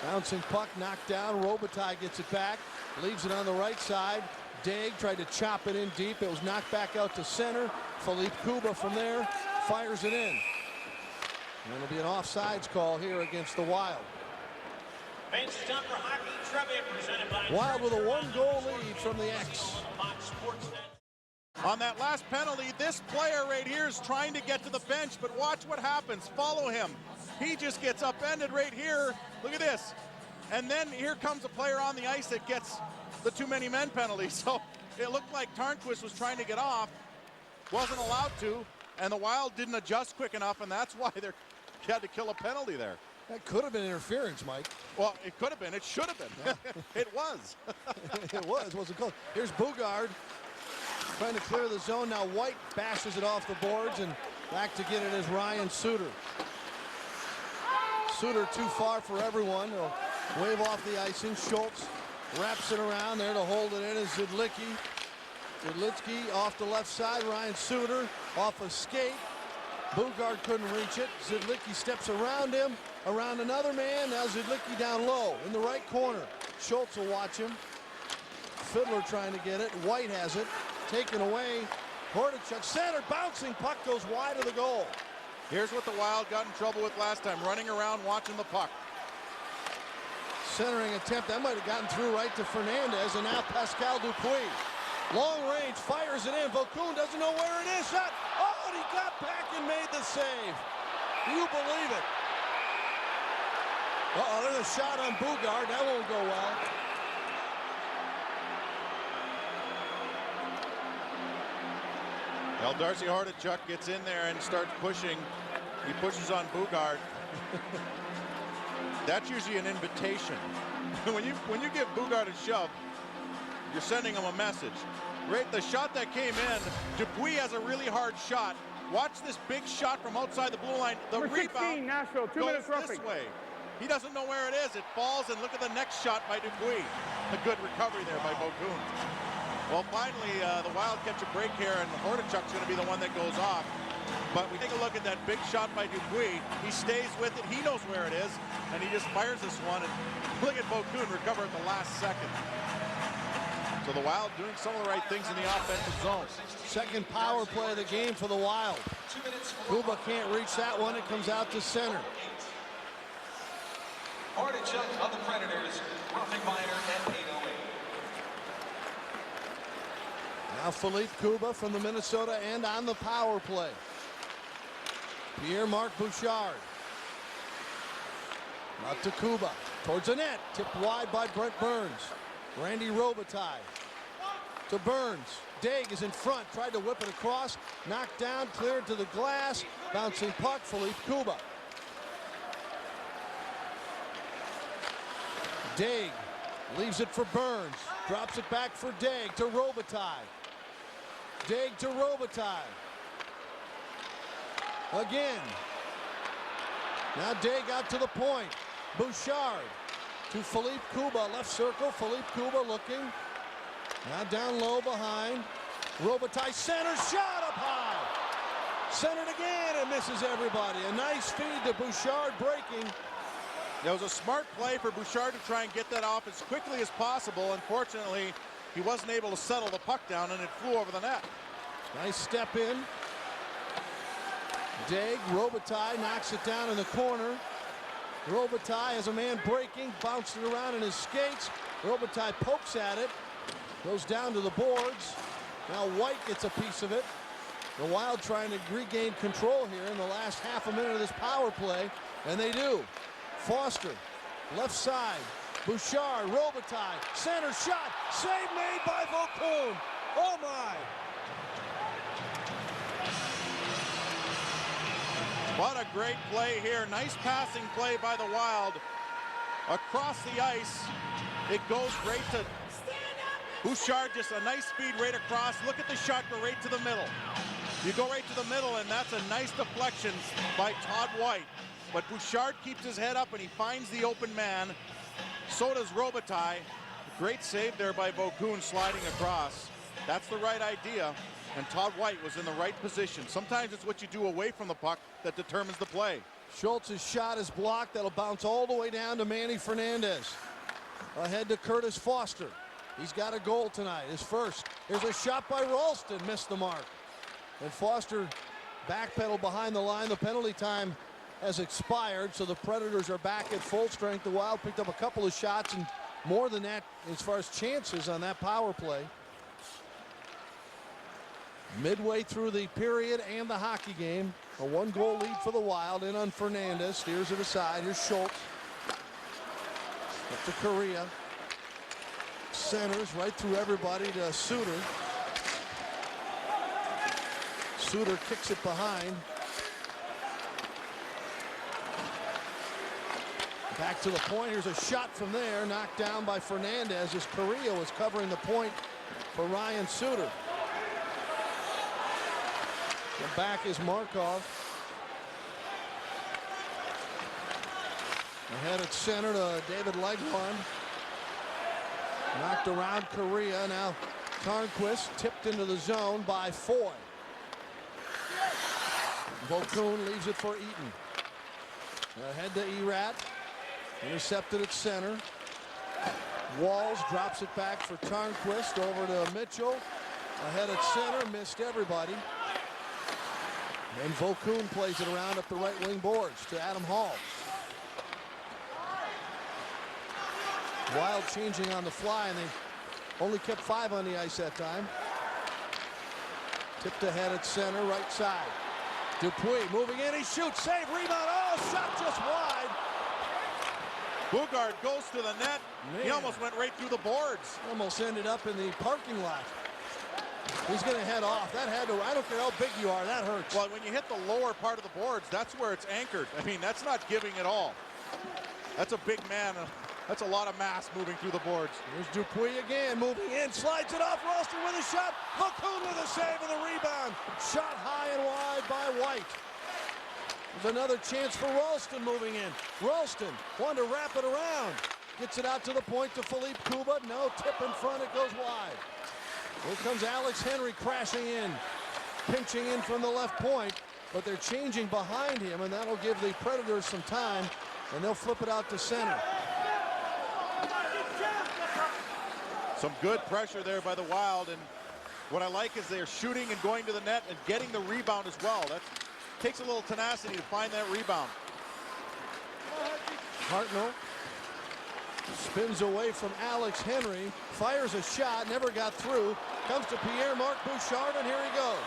Bouncing puck knocked down. Robitaille gets it back, leaves it on the right side. Daig tried to chop it in deep. It was knocked back out to center. Philippe Kuba from there fires it in. And it'll be an offsides call here against the Wild. Wild with a one-goal lead from the X. On that last penalty, this player right here is trying to get to the bench, but watch what happens. Follow him. He just gets upended right here. Look at this. And then here comes a player on the ice that gets the too many men penalty. So it looked like Tarnquist was trying to get off, wasn't allowed to, and the Wild didn't adjust quick enough, and that's why they had to kill a penalty there. That could have been interference, Mike. Well, it could have been. It should have been. Yeah. It was. It was. Wasn't close. Here's Bugard trying to clear the zone. Now White bashes it off the boards, and back to get it is Ryan Suter. Suter too far for everyone. He'll wave off the icing. Schultz wraps it around there to hold it in is Zidlicki. Zidlicki off the left side. Ryan Suter off a skate. Bugard couldn't reach it. Zidlicki steps around him, around another man. Now Zidlicki down low in the right corner. Schultz will watch him. Fiddler trying to get it. White has it. Taken away. Hordichuk center. Bouncing puck goes wide of the goal. Here's what the Wild got in trouble with last time. Running around watching the puck. Centering attempt. That might have gotten through right to Fernandez. And now Pascal Dupuis. Long range. Fires it in. Vokoun doesn't know where it is. Shot. Oh, and he got back and made the save. Do you believe it? Uh-oh, there's a shot on Bugard. That won't go well. Well, Darcy Hordichuk gets in there and starts pushing. He pushes on Bugard. That's usually an invitation. when you give Bugard a shove, you're sending him a message. Right, the shot that came in, Dupuis has a really hard shot. Watch this big shot from outside the blue line. The Number 16, rebound Nashville, 2 goes minutes this roughing. way. He doesn't know where it is. It falls, and look at the next shot by Dupuis. A good recovery there by Vokoun. Well, finally, the Wild catch a break here, and Hordichuk's going to be the one that goes off. But we take a look at that big shot by Dupuis. He stays with it. He knows where it is, and he just fires this one. And look at Vokoun recover at the last second. So the Wild doing some of the right things in the offensive zone. Second power play of the game for the Wild. Kuba can't reach that one. It comes out to center. Hordichuk of the Predators, roughing minor at 8:08. Now Philippe Kuba from the Minnesota end on the power play. Pierre-Marc Bouchard. Out to Kuba. Towards the net. Tipped wide by Brent Burns. Randy Robitaille. To Burns. Daig is in front. Tried to whip it across. Knocked down. Cleared to the glass. Bouncing puck. Philippe Kuba. Daig leaves it for Burns. Drops it back for Daig to Robitaille. Daig to Robitaille. Again. Now Daig out to the point. Bouchard to Philippe Kuba. Left circle. Philippe Kuba looking. Now down low behind. Robitaille center. Shot up high. Centered again and misses everybody. A nice feed to Bouchard breaking. It was a smart play for Bouchard to try and get that off as quickly as possible. Unfortunately, he wasn't able to settle the puck down, and it flew over the net. Nice step in. Daig, Robitaille knocks it down in the corner. Robitaille has a man breaking, bounced it around in his skates. Robitaille pokes at it, goes down to the boards. Now White gets a piece of it. The Wild trying to regain control here in the last half a minute of this power play, and they do. Foster, left side, Bouchard, Robitaille, center shot, save made by Vokoun. Oh my! What a great play here. Nice passing play by the Wild. Across the ice, it goes right to Bouchard, just a nice speed right across. Look at the shot go right to the middle. You go right to the middle, and that's a nice deflection by Todd White. But Bouchard keeps his head up, and he finds the open man. So does Robitaille. Great save there by Vokoun sliding across. That's the right idea, and Todd White was in the right position. Sometimes it's what you do away from the puck that determines the play. Schultz's shot is blocked. That'll bounce all the way down to Manny Fernandez. Ahead to Curtis Foster. He's got a goal tonight, his first. Here's a shot by Ralston, missed the mark. And Foster backpedaled behind the line. The penalty time has expired, so the Predators are back at full strength. The Wild picked up a couple of shots and more than that as far as chances on that power play. Midway through the period and the hockey game, a one-goal lead for the Wild. In on Fernandez, steers it aside. Here's Schultz. Up to Correa. Centers right through everybody to Suter. Suter kicks it behind. Back to the point. Here's a shot from there, knocked down by Fernandez as Correa was covering the point for Ryan Suter. And back is Markov. Ahead at center to David Legwand. Knocked around Correa. Now Tarnquist tipped into the zone by Foy. Vokoun leaves it for Eaton. Ahead to Erat. Intercepted at center. Walls drops it back for Tarnquist over to Mitchell. Ahead at center, missed everybody. And Vokoun plays it around up the right wing boards to Adam Hall. Wild changing on the fly, and they only kept 5 on the ice that time. Tipped ahead at center, right side. Dupuis moving in, he shoots, save, rebound, oh, shot just wide. Bugard goes to the net. Man. He almost went right through the boards. Almost ended up in the parking lot. He's going to head off. That had to, I don't care how big you are, that hurts. Well, when you hit the lower part of the boards, that's where it's anchored. I mean, that's not giving at all. That's a big man. That's a lot of mass moving through the boards. Here's Dupuis again, moving in, slides it off. Ralston with a shot. Vokoun with a save and the rebound. Shot high and wide by White. There's another chance for Ralston moving in. Ralston wanted to wrap it around. Gets it out to the point to Philippe Kuba. No, tip in front, it goes wide. Here comes Alex Henry crashing in. Pinching in from the left point, but they're changing behind him, and that'll give the Predators some time, and they'll flip it out to center. Some good pressure there by the Wild, and what I like is they're shooting and going to the net and getting the rebound as well. That takes a little tenacity to find that rebound. Hartnell spins away from Alex Henry, fires a shot, never got through, comes to Pierre-Marc Bouchard, and here he goes.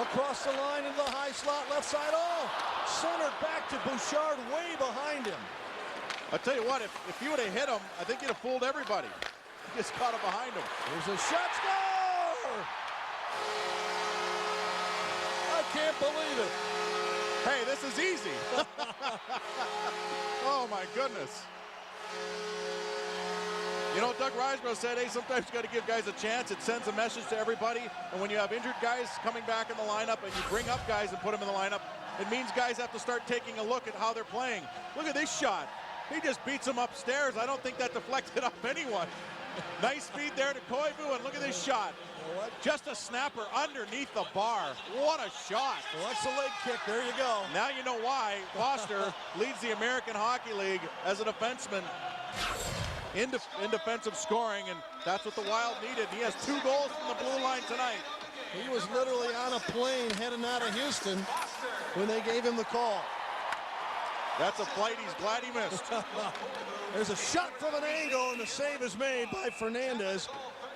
Across the line into the high slot, left side, oh! Centered back to Bouchard, way behind him. I'll tell you what, if you would have hit him, I think you'd have fooled everybody. He just caught it behind him. There's a shot, score! I can't believe it. Hey, this is easy. Oh my goodness. You know, Doug Risebrough said, hey, sometimes you got to give guys a chance. It sends a message to everybody. And when you have injured guys coming back in the lineup and you bring up guys and put them in the lineup, it means guys have to start taking a look at how they're playing. Look at this shot. He just beats him upstairs. I don't think that deflected up anyone. Nice feed there to Koivu, and look at this shot. Just a snapper underneath the bar. What a shot. Well, that's the leg kick. There you go. Now you know why Foster leads the American Hockey League as a defenseman in defensive scoring, and that's what the Wild needed. He has 2 goals from the blue line tonight. He was literally on a plane heading out of Houston when they gave him the call. That's a flight he's glad he missed. There's a shot from an angle, and the save is made by Fernandez,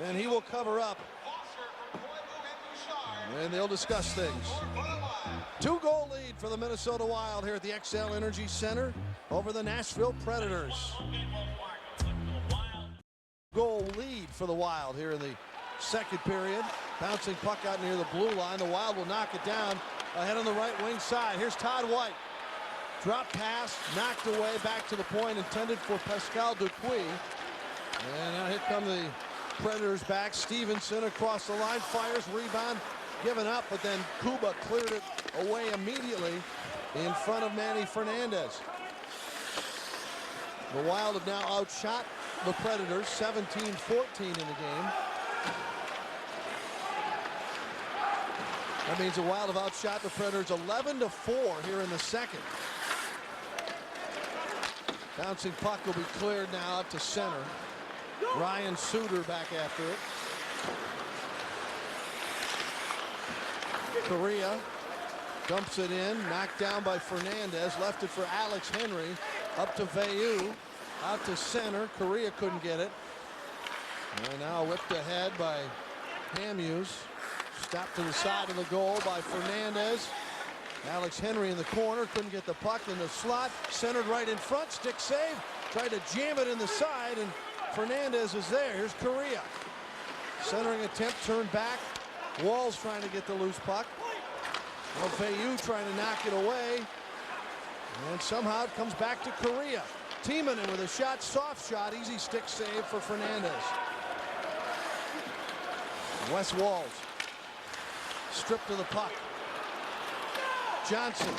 and he will cover up. And they'll discuss things. 2-goal lead for the Minnesota Wild here at the XL Energy Center over the Nashville Predators. Goal lead for the Wild here in the second period. Bouncing puck out near the blue line. The Wild will knock it down ahead on the right wing side. Here's Todd White. Drop pass, knocked away, back to the point, intended for Pascal Dupuis. And now here come the Predators back. Stevenson across the line, fires, rebound, given up, but then Kuba cleared it away immediately in front of Manny Fernandez. The Wild have now outshot the Predators 17-14 in the game. That means the Wild have outshot the Predators 11-4 here in the second. Bouncing puck will be cleared now up to center. Ryan Suter back after it. Correa dumps it in, knocked down by Fernandez, left it for Alex Henry, up to Veilleux, out to center. Correa couldn't get it. And now whipped ahead by Hamhuis. Stopped to the side of the goal by Fernandez. Alex Henry in the corner, couldn't get the puck in the slot, centered right in front, stick save, tried to jam it in the side, and Fernandez is there. Here's Correa. Centering attempt, turned back. Walls trying to get the loose puck. Well, Veilleux trying to knock it away, and somehow it comes back to Correa. Timonen with a shot, soft shot, easy stick save for Fernandez. Wes Walls stripped to the puck. Johnson,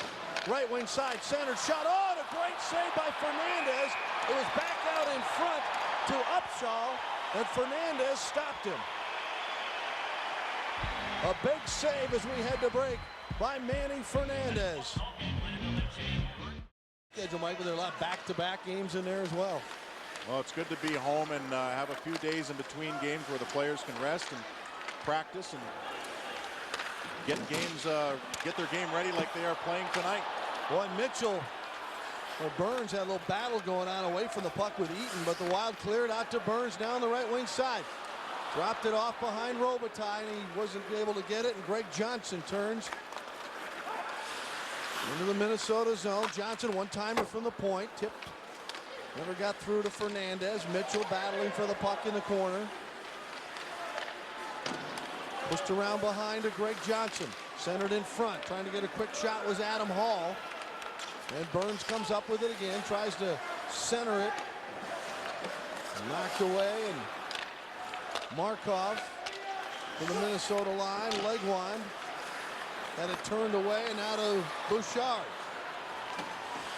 right wing side, centered shot. Oh, and a great save by Fernandez. It was back out in front to Upshaw, and Fernandez stopped him. A big save as we head to break by Manny Fernandez. Schedule, Mike, with a lot of back-to-back games in there as well. Well, it's good to be home and have a few days in between games where the players can rest and practice and get their game ready like they are playing tonight. Boy, Mitchell or Burns had a little battle going on away from the puck with Eaton, but the Wild cleared out to Burns down the right wing side. Dropped it off behind Robitaille, and he wasn't able to get it, and Greg Johnson turns into the Minnesota zone. Johnson, one-timer from the point, tipped. Never got through to Fernandez. Mitchell battling for the puck in the corner. Pushed around behind to Greg Johnson. Centered in front. Trying to get a quick shot was Adam Hall. And Burns comes up with it again. Tries to center it. Knocked away, and Markov to the Minnesota line. Legwand had it turned away, and now to Bouchard.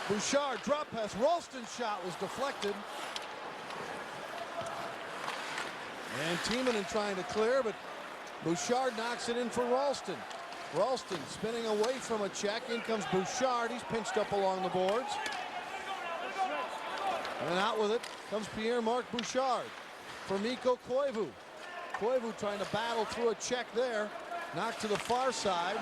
Bouchard drop pass. Ralston's shot was deflected. And Timonen trying to clear, but Bouchard knocks it in for Ralston. Ralston spinning away from a check. In comes Bouchard. He's pinched up along the boards. And out with it comes Pierre-Marc Bouchard for Mikko Koivu. Koivu trying to battle through a check there. Knocked to the far side.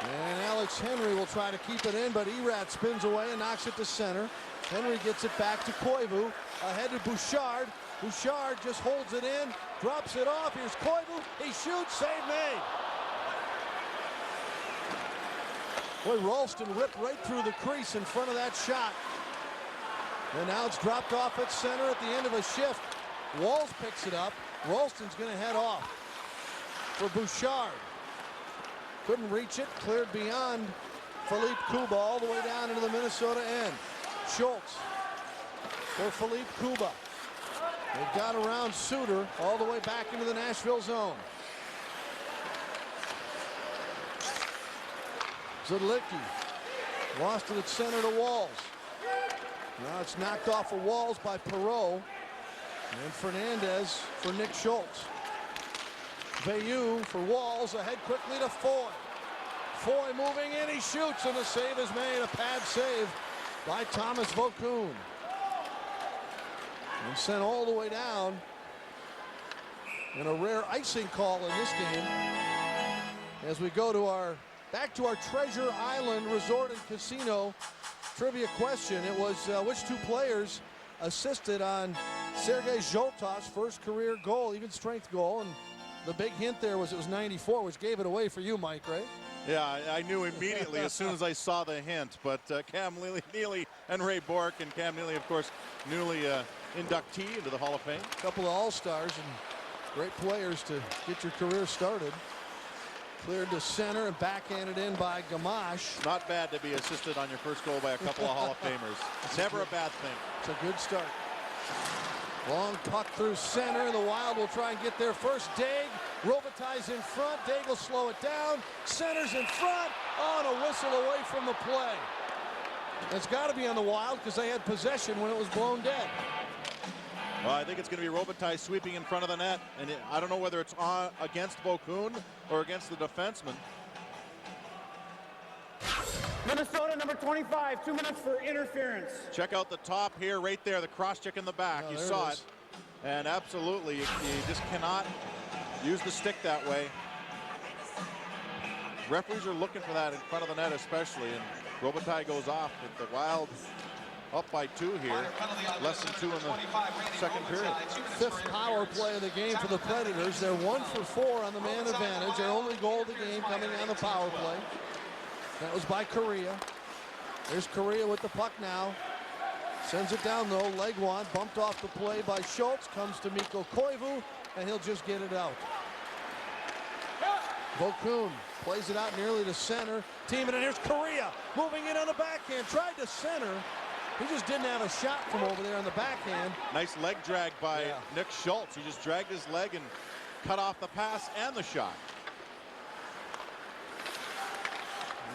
And Alex Henry will try to keep it in, but Erat spins away and knocks it to center. Henry gets it back to Koivu. Ahead to Bouchard. Bouchard just holds it in, drops it off. Here's Koivu. He shoots, save made. Boy, Ralston ripped right through the crease in front of that shot. And now it's dropped off at center at the end of a shift. Walls picks it up. Ralston's going to head off for Bouchard. Couldn't reach it, cleared beyond Philippe Kuba all the way down into the Minnesota end. Schultz for Philippe Kuba. They've got around Suter all the way back into the Nashville zone. Zedlicki lost it at center to Walls. Now it's knocked off of Walls by Perreault. And Fernandez for Nick Schultz. Veilleux for Walls, ahead quickly to Foy. Foy moving in, he shoots, and the save is made. A pad save by Thomas Vokoun. And sent all the way down. And a rare icing call in this game. As we go to back to our Treasure Island Resort and Casino trivia question. It was which two players assisted on Sergei Zholtov's first career goal, even strength goal, and the big hint there was it was 94, which gave it away for you, Mike, right? Yeah, I knew immediately as soon as I saw the hint, but Cam Neely and Ray Bourque, and Cam Neely, of course, newly inductee into the Hall of Fame. A couple of All-Stars and great players to get your career started. Cleared to center and backhanded in by Gamache. Not bad to be assisted on your first goal by a couple of Hall of Famers. It's never a bad thing. It's a good start. Long puck through center. The Wild will try and get there first. Daig, Robitaille's in front. Daig will slow it down. Center's in front. Oh, and a whistle away from the play. It's got to be on the Wild because they had possession when it was blown dead. Well, I think it's going to be Robitaille sweeping in front of the net, and I don't know whether it's against Vokoun or against the defenseman. Minnesota, number 25, 2 minutes for interference. Check out the top here, right there, the cross check in the back. You saw it. And absolutely, you just cannot use the stick that way. Referees are looking for that in front of the net especially, and Robitaille goes off with the Wild up by 2 here. Less than 2 in the second period. Fifth power play of the game for the Predators. They're 1 for 4 on the man advantage. Their only goal of the game coming on the power play. That was by Correa. There's Correa with the puck now. Sends it down though. Legwand bumped off the play by Schultz. Comes to Mikko Koivu, and he'll just get it out. Vokoun plays it out nearly to center. Teaming it. Here's Correa moving in on the backhand. Tried to center. He just didn't have a shot from over there on the backhand. Nice leg drag by Nick Schultz. He just dragged his leg and cut off the pass and the shot.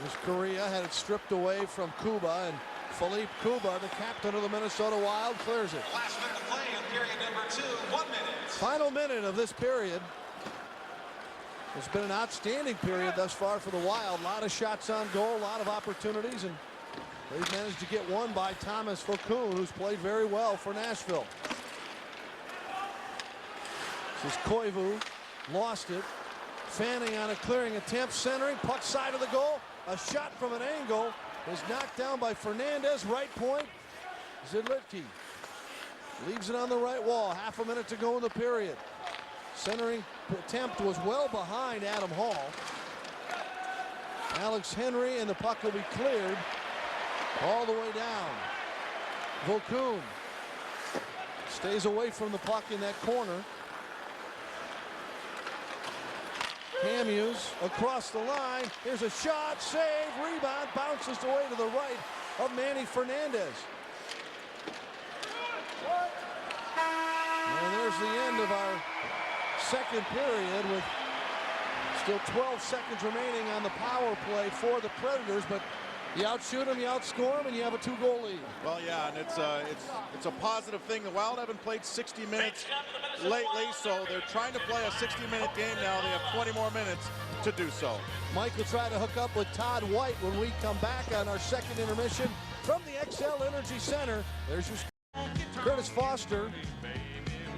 Here's Correa, had it stripped away from Kuba, and Philippe Kuba, the captain of the Minnesota Wild, clears it. Last minute of play in period number 2, 1 minute. Final minute of this period. It's been an outstanding period thus far for the Wild. A lot of shots on goal, a lot of opportunities, and they've managed to get one by Thomas Vokoun, who's played very well for Nashville. This is Koivu, lost it. Fanning on a clearing attempt, centering, puck side of the goal. A shot from an angle is knocked down by Fernandez. Right point, Zidlitki leaves it on the right wall. Half a minute to go in the period. Centering attempt was well behind Adam Hall. Alex Henry, and the puck will be cleared all the way down. Vokoun stays away from the puck in that corner. Hughes across the line. Here's a shot, save, rebound, bounces away to the right of Manny Fernandez. And there's the end of our second period with still 12 seconds remaining on the power play for the Predators, but you outshoot them, you outscore them, and you have a 2-goal lead. Well, yeah, and it's a positive thing. The Wild haven't played 60 minutes lately, so they're trying to play a 60-minute game now. They have 20 more minutes to do so. Mike will try to hook up with Todd White when we come back on our second intermission from the XL Energy Center. There's your Curtis Foster.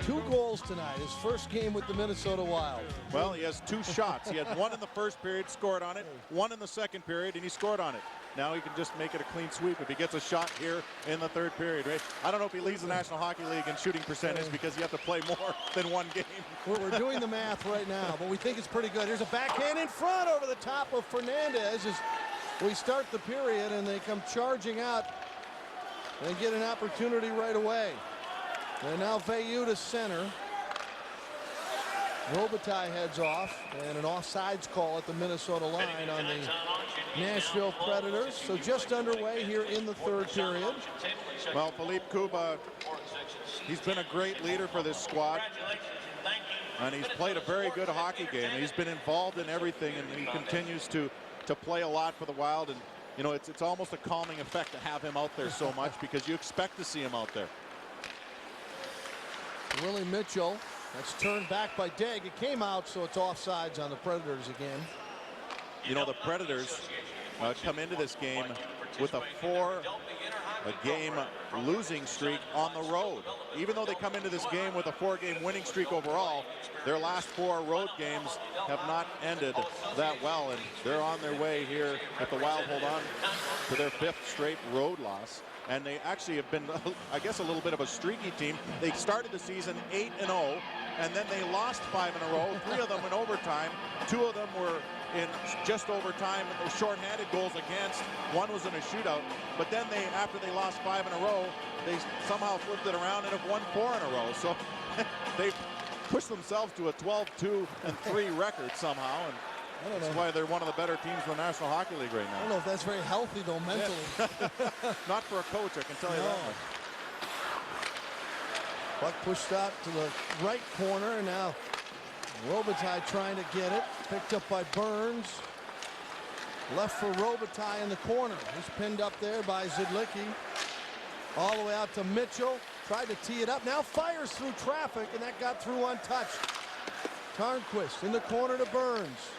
2 goals tonight, his first game with the Minnesota Wild. Well, he has 2 shots. He had 1 in the first period, scored on it, 1 in the second period, and he scored on it. Now he can just make it a clean sweep if he gets a shot here in the third period, right? I don't know if he leads the National Hockey League in shooting percentage because you have to play more than 1 game. We're doing the math right now, but we think it's pretty good. Here's a backhand in front over the top of Fernandez as we start the period, and they come charging out. They get an opportunity right away. And now Veilleux to center. Robitaille heads off, and an offsides call at the Minnesota line on the Nashville Predators. So just underway here in the third period. Well, Philippe Kuba, he's been a great leader for this squad. And he's played a very good hockey game. He's been involved in everything, and he continues to play a lot for the Wild. And, you know, it's almost a calming effect to have him out there so much because you expect to see him out there. Willie Mitchell. That's turned back by Degg. It came out, so it's offsides on the Predators again. You know, the Predators come into this game with a 4-game losing streak on the road. Even though they come into this game with a 4-game winning streak overall, their last 4 road games have not ended that well, and they're on their way here if the Wild hold on to their 5th straight road loss. And they actually have been, I guess, a little bit of a streaky team. They started the season 8-0, and then they lost 5 in a row, 3 of them in overtime. 2 of them were in just overtime, shorthanded goals against. 1 was in a shootout. But then after they lost 5 in a row, they somehow flipped it around and have won 4 in a row. So they've pushed themselves to a 12-2-3 record somehow. And that's why they're one of the better teams in the National Hockey League right now. I don't know if that's very healthy, though, mentally. Yeah. Not for a coach, I can tell you that much. Puck pushed out to the right corner, and now Robitaille trying to get it. Picked up by Burns. Left for Robitaille in the corner. He's pinned up there by Zidlicki. All the way out to Mitchell. Tried to tee it up. Now fires through traffic, and that got through untouched. Tarnquist in the corner to Burns.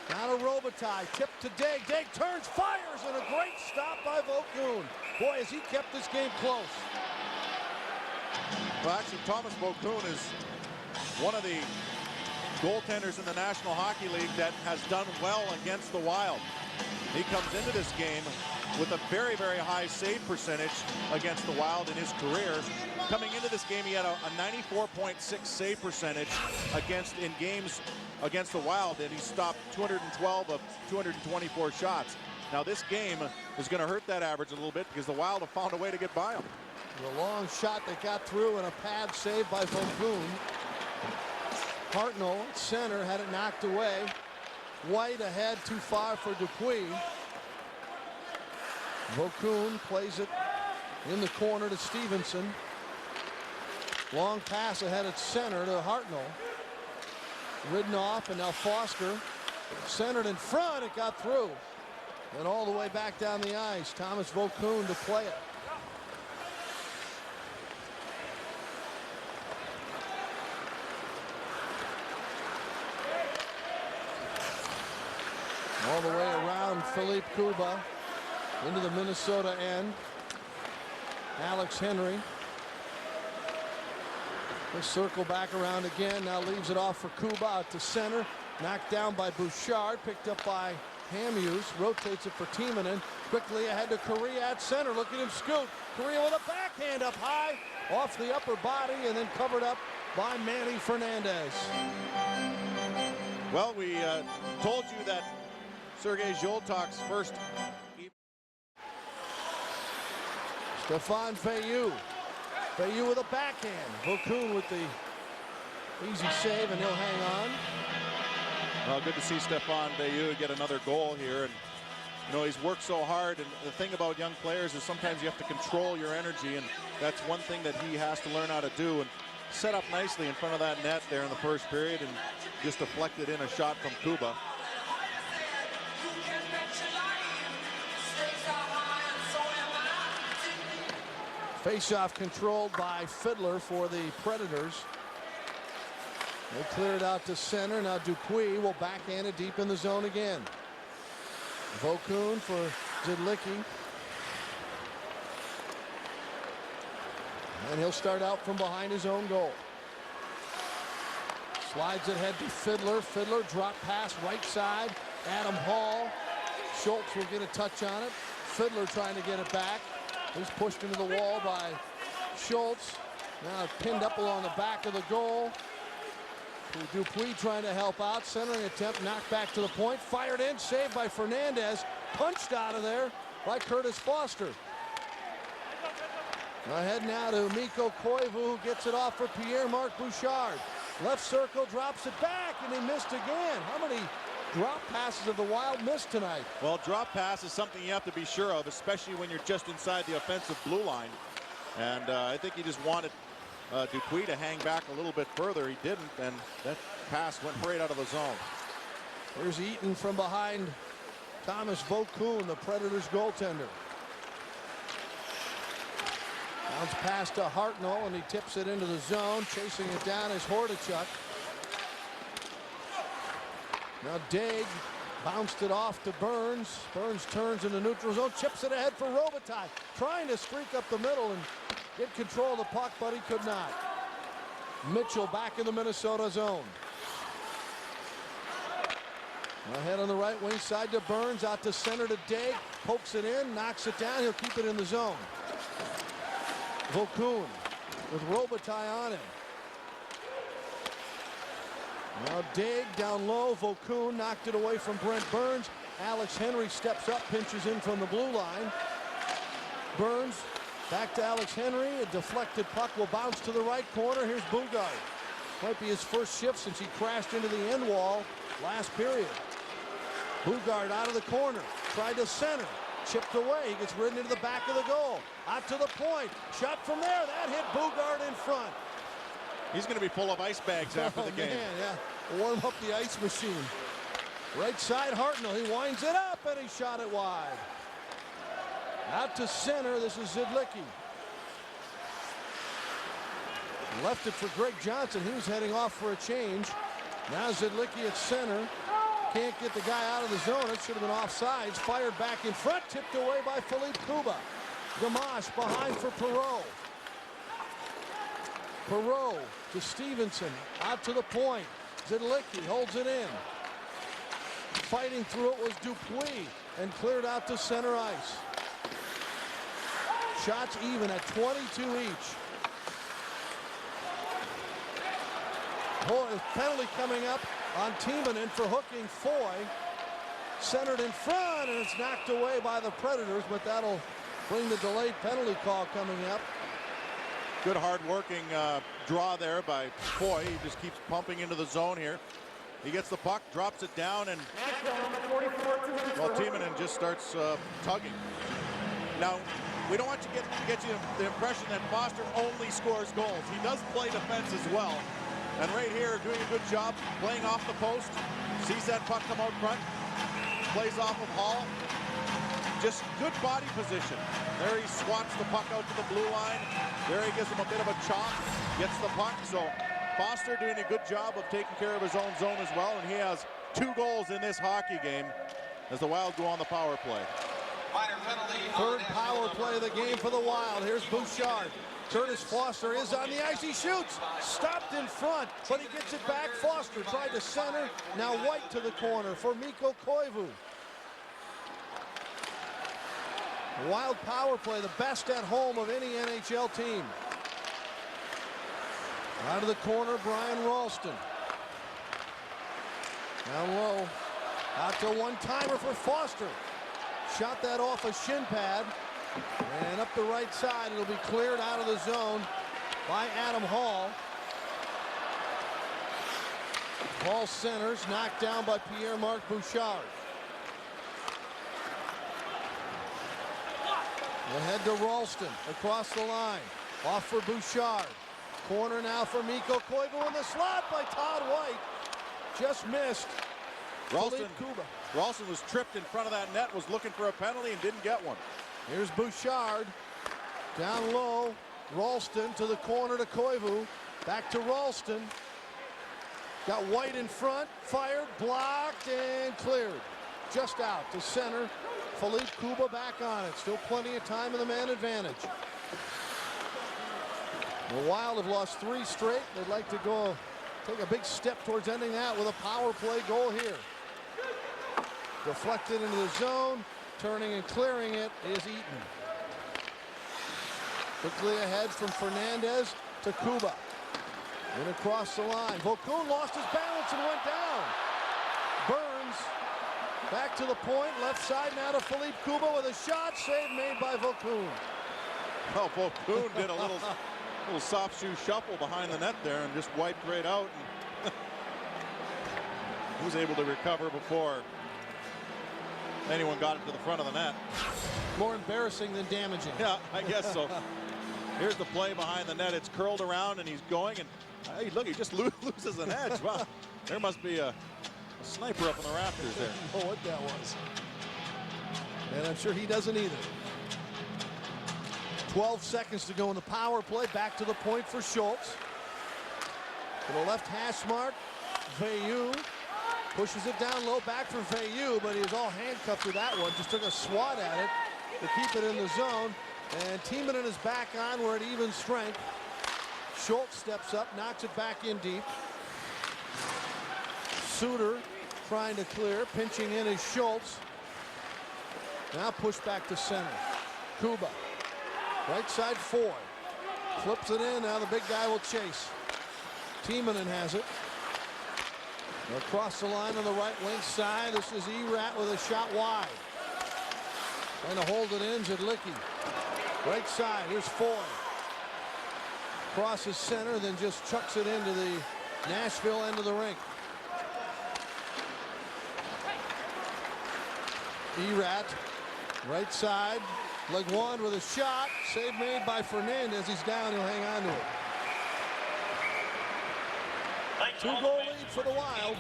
Now to Robitaille. Tip to Degg. Degg turns, fires, and a great stop by Vokoun. Boy, has he kept this game close. Well, actually, Thomas Vokoun is one of the goaltenders in the National Hockey League that has done well against the Wild. He comes into this game with a very, very high save percentage against the Wild in his career. Coming into this game, he had a 94.6 save percentage in games against the Wild, and he stopped 212 of 224 shots. Now, this game is going to hurt that average a little bit because the Wild have found a way to get by him. The long shot that got through and a pad save by Vokoun. Hartnell at center had it knocked away. White ahead too far for Dupuis. Vokoun plays it in the corner to Stevenson. Long pass ahead at center to Hartnell. Ridden off, and now Foster centered in front. It got through. And all the way back down the ice. Thomas Vokoun to play it. All the way around Philippe Kuba into the Minnesota end. Alex Henry. He'll circle back around again. Now leaves it off for Kuba out to center. Knocked down by Bouchard. Picked up by Hamhuis. Rotates it for Timonen. Quickly ahead to Correa at center. Look at him scoot. Correa with a backhand up high. Off the upper body and then covered up by Manny Fernandez. Well, we told you that Sergei Zoltak's first. Stefan Veilleux. Veilleux with a backhand. Vokoun with the easy save, and he'll hang on. Well, good to see Stefan Veilleux get another goal here. And you know, he's worked so hard, and the thing about young players is sometimes you have to control your energy, and that's one thing that he has to learn how to do. And set up nicely in front of that net there in the first period and just deflected in a shot from Kuba. Face-off controlled by Fiddler for the Predators. They clear it out to center. Now Dupuis will backhand it deep in the zone again. Vokoun for Zidlicki. And he'll start out from behind his own goal. Slides it ahead to Fiddler. Fiddler drop pass right side. Adam Hall. Schultz will get a touch on it. Fiddler trying to get it back. He's pushed into the wall by Schultz. Now pinned up along the back of the goal. Dupuis trying to help out. Centering attempt knocked back to the point. Fired in. Saved by Fernandez. Punched out of there by Curtis Foster. Ahead now to Mikko Koivu, who gets it off for Pierre-Marc Bouchard. Left circle, drops it back, and he missed again. How many drop passes have the Wild missed tonight? Well, drop pass is something you have to be sure of, especially when you're just inside the offensive blue line. And I think he just wanted Dupuis to hang back a little bit further. He didn't, and that pass went right out of the zone. Here's Eaton from behind Thomas Vokoun, the Predators goaltender. Bounce pass to Hartnell, and he tips it into the zone. Chasing it down is Hordichuk. Now Daig bounced it off to Burns. Burns turns in the neutral zone, chips it ahead for Robitaille. Trying to streak up the middle and get control of the puck, but he could not. Mitchell back in the Minnesota zone. Ahead on the right wing side to Burns, out to center to Daig. Pokes it in, knocks it down. He'll keep it in the zone. Vokoun with Robitaille on him. Now Daig down low. Vokoun knocked it away from Brent Burns. Alex Henry steps up, pinches in from the blue line. Burns back to Alex Henry. A deflected puck will bounce to the right corner. Here's Bugard. Might be his first shift since he crashed into the end wall last period. Bugard out of the corner. Tried to center. Chipped away. He gets ridden into the back of the goal. Out to the point. Shot from there. That hit Bugard in front. He's going to be full of ice bags after the game. Man, yeah. Warm up the ice machine. Right side Hartnell. He winds it up and he shot it wide. Out to center. This is Zidlicki. Left it for Greg Johnson. He was heading off for a change. Now Zidlicki at center. Can't get the guy out of the zone. It should have been offsides. Fired back in front. Tipped away by Philippe Kuba. Gamache behind for Perreault. Perreault to Stevenson. Out to the point. Zidlicki holds it in. Fighting through it was Dupuis. And cleared out to center ice. Shots even at 22 each. Penalty coming up on Timonen for hooking Foy. Centered in front, and it's knocked away by the Predators, but that'll bring the delayed penalty call coming up. Good hard-working draw there by Foy. He just keeps pumping into the zone here. He gets the puck, drops it down, and well, Timonen just starts tugging. Now, we don't want to get you the impression that Foster only scores goals. He does play defense as well. And right here, doing a good job playing off the post. Sees that puck come out front. Plays off of Hall. Just good body position. There he swats the puck out to the blue line. There he gives him a bit of a chop. Gets the puck. So Foster doing a good job of taking care of his own zone as well. And he has 2 goals in this hockey game as the Wild go on the power play. Third power play of the game for the Wild. Here's Bouchard. Curtis Foster is on the ice. He shoots. Stopped in front, but he gets it back. Foster tried to center. Now White to the corner for Mikko Koivu. Wild power play, the best at home of any NHL team. Out of the corner, Brian Ralston. Down low. Out to one-timer for Foster. Shot that off a shin pad. And up the right side, it'll be cleared out of the zone by Adam Hall. Hall centers, knocked down by Pierre-Marc Bouchard. Ahead to Ralston, across the line. Off for Bouchard. Corner now for Mikko Koivu in the slot by Todd White. Just missed. Ralston was tripped in front of that net, was looking for a penalty and didn't get one. Here's Bouchard. Down low. Ralston to the corner to Koivu. Back to Ralston. Got White in front. Fired, blocked, and cleared. Just out to center. Philippe Kuba back on it. Still plenty of time in the man advantage. The Wild have lost 3 straight. They'd like to go take a big step towards ending that with a power play goal here. Deflected into the zone. Turning and clearing it is Eaton. Quickly ahead from Fernandez to Kuba. And across the line. Vokoun lost his balance and went down. Burns back to the point. Left side now to Philippe Kuba with a shot. Save made by Vokoun. Well, Vokoun did a little soft shoe shuffle behind the net there and just wiped right out. And he was able to recover before anyone got it to the front of the net. More embarrassing than damaging. Yeah, I guess so. Here's the play behind the net. It's curled around and he's going. And hey, look, he just loses an edge. Wow, there must be a sniper up in the rafters there. I don't know what that was. And I'm sure he doesn't either. 12 seconds to go in the power play. Back to the point for Schultz. To the left hash mark. Veilleux pushes it down low, back for Veilleux, but he was all handcuffed to that one. Just took a swat at it to keep it in the zone. And Timonen is back on. We're at even strength. Schultz steps up, knocks it back in deep. Suter trying to clear, pinching in is Schultz. Now push back to center. Kuba, right side Foy. Flips it in, now the big guy will chase. Timonen has it. Across the line on the right wing side, this is Erat with a shot wide. Trying to hold it in, Zidlicki. Right side, here's Foy. Crosses center, then just chucks it into the Nashville end of the rink. Erat, right side, leg one with a shot. Save made by Fernandez. He's down, he'll hang on to it. 2-goal lead for the Wild.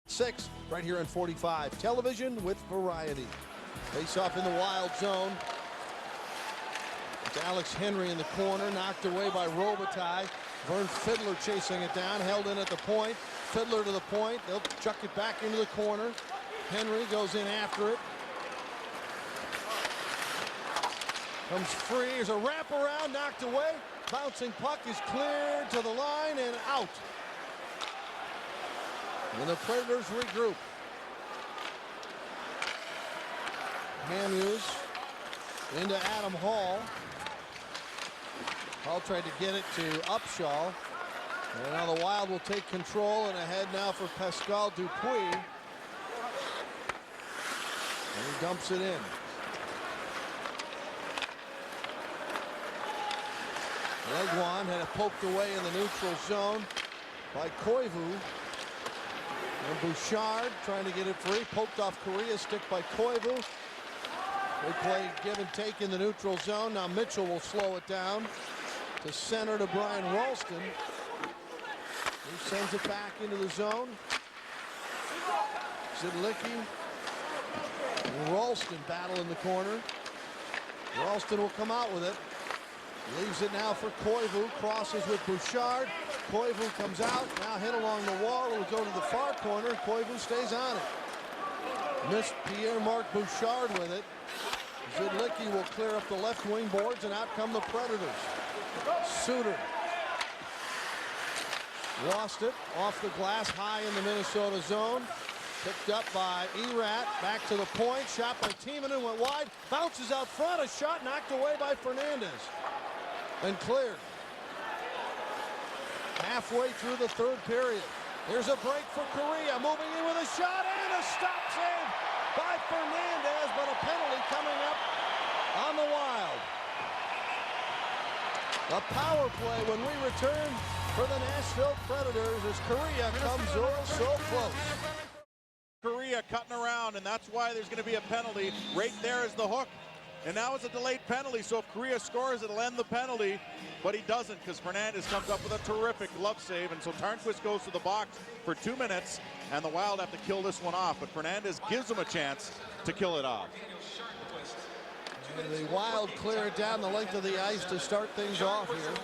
6 right here on 45. Television with variety. Face off in the Wild zone. It's Alex Henry in the corner, knocked away by Robitaille. Vern Fiddler chasing it down, held in at the point. Fiddler to the point. They'll chuck it back into the corner. Henry goes in after it. Comes free. There's a wraparound, knocked away. Bouncing puck is cleared to the line and out. And the Predators regroup. Hamhuis into Adam Hall. Hall tried to get it to Upshaw. And now the Wild will take control and ahead now for Pascal Dupuis. And he dumps it in. Legwand had it poked away in the neutral zone by Koivu. And Bouchard trying to get it free. Poked off Correa's stick by Koivu. They play give and take in the neutral zone. Now Mitchell will slow it down to center to Brian Ralston. He sends it back into the zone. Zidlicki and Ralston battle in the corner. Ralston will come out with it. Leaves it now for Koivu. Crosses with Bouchard. Koivu comes out. Now hit along the wall. It will go to the far corner. Koivu stays on it. Missed Pierre-Marc Bouchard with it. Zidlicki will clear up the left wing boards, and out come the Predators. Suter lost it off the glass high in the Minnesota zone. Picked up by Erat. Back to the point. Shot by Timonen. Went wide. Bounces out front. A shot knocked away by Fernandez. And cleared. Halfway through the third period. Here's a break for Correa. Moving in with a shot and a stop save by Fernandez. But a penalty coming up on the Wild. A power play when we return for the Nashville Predators as Correa comes so close. Correa cutting around, and that's why there's going to be a penalty. Right there is the hook. And now it's a delayed penalty, so if Correa scores, it'll end the penalty. But he doesn't, because Fernandez comes up with a terrific glove save. And so Tarnquist goes to the box for 2 minutes, and the Wild have to kill this one off. But Fernandez gives him a chance to kill it off. The Wild clear down the length of the ice to start things off here.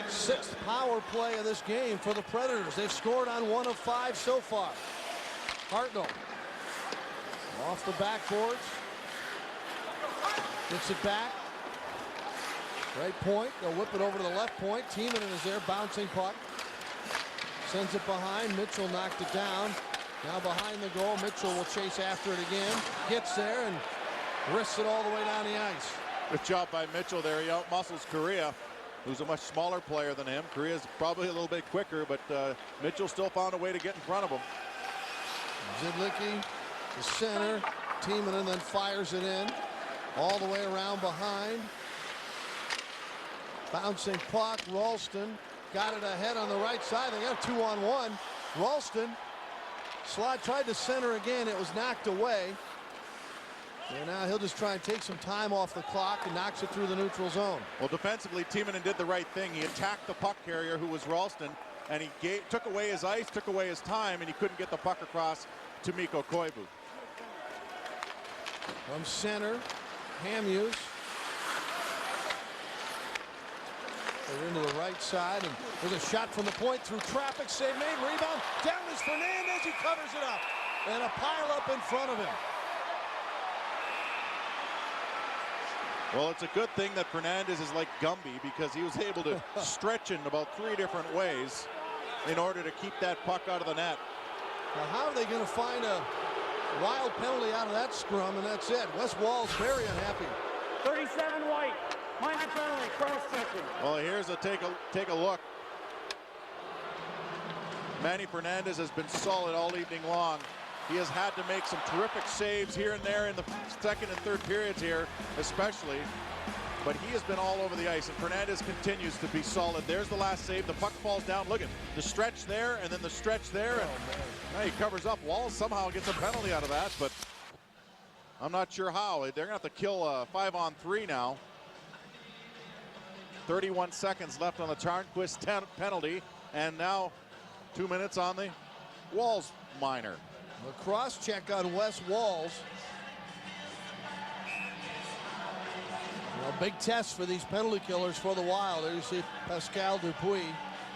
6th power play of this game for the Predators. They've scored on 1 of 5 so far. Hartnell off the backboards. Gets it back. Right point. They'll whip it over to the left point. Timonen is there, bouncing puck. Sends it behind. Mitchell knocked it down. Now behind the goal. Mitchell will chase after it again. Gets there and risks it all the way down the ice. Good job by Mitchell there. He outmuscles Correa, who's a much smaller player than him. Correa's probably a little bit quicker, but Mitchell still found a way to get in front of him. Zidlicki to center. Timonen then fires it in. All the way around behind. Bouncing puck. Ralston got it ahead on the right side. They got a 2-on-1. Ralston slot tried to center again. It was knocked away. And now he'll just try and take some time off the clock and knocks it through the neutral zone. Well, defensively, Timonen did the right thing. He attacked the puck carrier, who was Ralston, and he took away his ice, took away his time, and he couldn't get the puck across to Mikko Koivu. From center, Hamuse. They're into the right side, and there's a shot from the point through traffic. Save made. Rebound. Down is Fernandez. He covers it up. And a pile up in front of him. Well, it's a good thing that Fernandez is like Gumby, because he was able to stretch in about 3 different ways in order to keep that puck out of the net. Now, how are they going to find a wild penalty out of that scrum, and that's it? Wes Wall's very unhappy. 37 White. Minor penalty, cross-checking. Well, here's a take a look. Manny Fernandez has been solid all evening long. He has had to make some terrific saves here and there in the second and third periods here, especially. But he has been all over the ice, and Fernandez continues to be solid. There's the last save. The puck falls down. Look at the stretch there, and then the stretch there. And now he covers up. Walls somehow gets a penalty out of that, but I'm not sure how. They're going to have to kill a 5-on-3 now. 31 seconds left on the Tarnquist penalty, and now 2 minutes on the Walls minor. A cross check on Wes Walls. A big test for these penalty killers for the Wild. There you see Pascal Dupuis.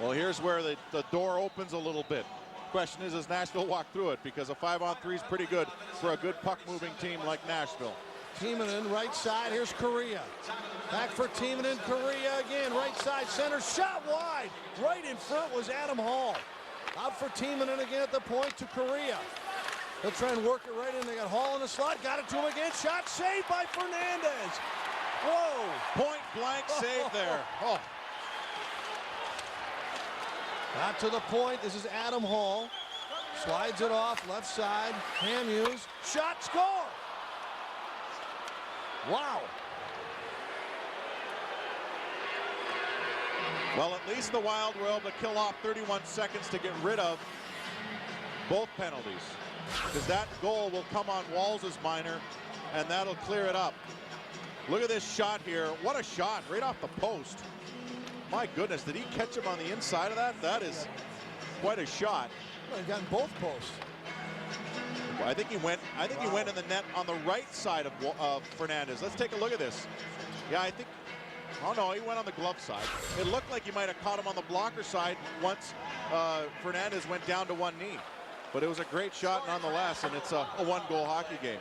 Well, here's where the door opens a little bit. Question is, does Nashville walk through it? Because a 5-on-3 is pretty good for a good puck-moving team like Nashville. Timonen, right side. Here's Correa. Back for Timonen. Correa again. Right side center. Shot wide. Right in front was Adam Hall. Out for Timonen again at the point to Correa. They'll try and work it right in. They got Hall in the slot. Got it to him again. Shot saved by Fernandez. Whoa. Point blank save there. Oh. Not to the point. This is Adam Hall. Slides it off left side. Hamuse. Shot, score. Wow. Well, at least the Wild were able to kill off 31 seconds to get rid of both penalties, because that goal will come on Walls' minor, and that'll clear it up. Look at this shot here. What a shot, right off the post. My goodness, did he catch him on the inside of that? That is quite a shot. Well, he got in both posts. I think he went in the net on the right side of Fernandez. Let's take a look at this. Yeah, I think, oh no, he went on the glove side. It looked like he might have caught him on the blocker side once Fernandez went down to one knee. But it was a great shot nonetheless, and it's a one-goal hockey game.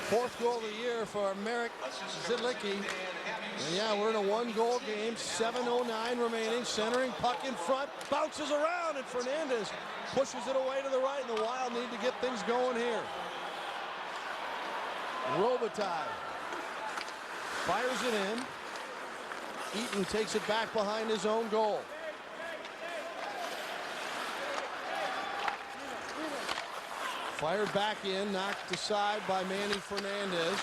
Fourth goal of the year for Marek Zidlicki. And yeah, we're in a one-goal game. 7:09 remaining. Centering, puck in front, bounces around, and Fernandez pushes it away to the right, and the Wild need to get things going here. Robitaille fires it in. Eaton takes it back behind his own goal. Fired back in, knocked aside by Manny Fernandez.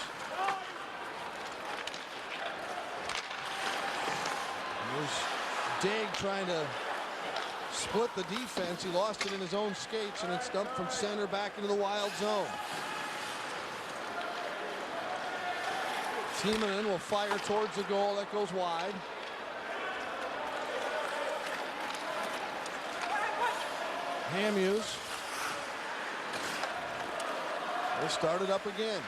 There's Dig trying to split the defense. He lost it in his own skates, and it's dumped from center back into the Wild zone. Timonen will fire towards the goal. That goes wide. Hamuse. They start it up again.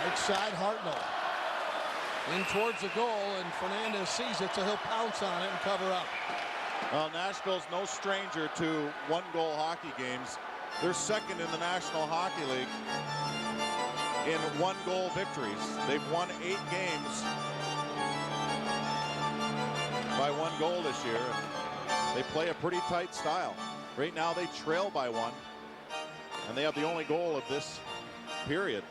Right side, Hartnell. In towards the goal, and Fernandez sees it, so he'll pounce on it and cover up. Well, Nashville's no stranger to one-goal hockey games. They're second in the National Hockey League in one-goal victories. They've won 8 games by 1 goal this year. They play a pretty tight style. Right now they trail by 1, and they have the only goal of this period.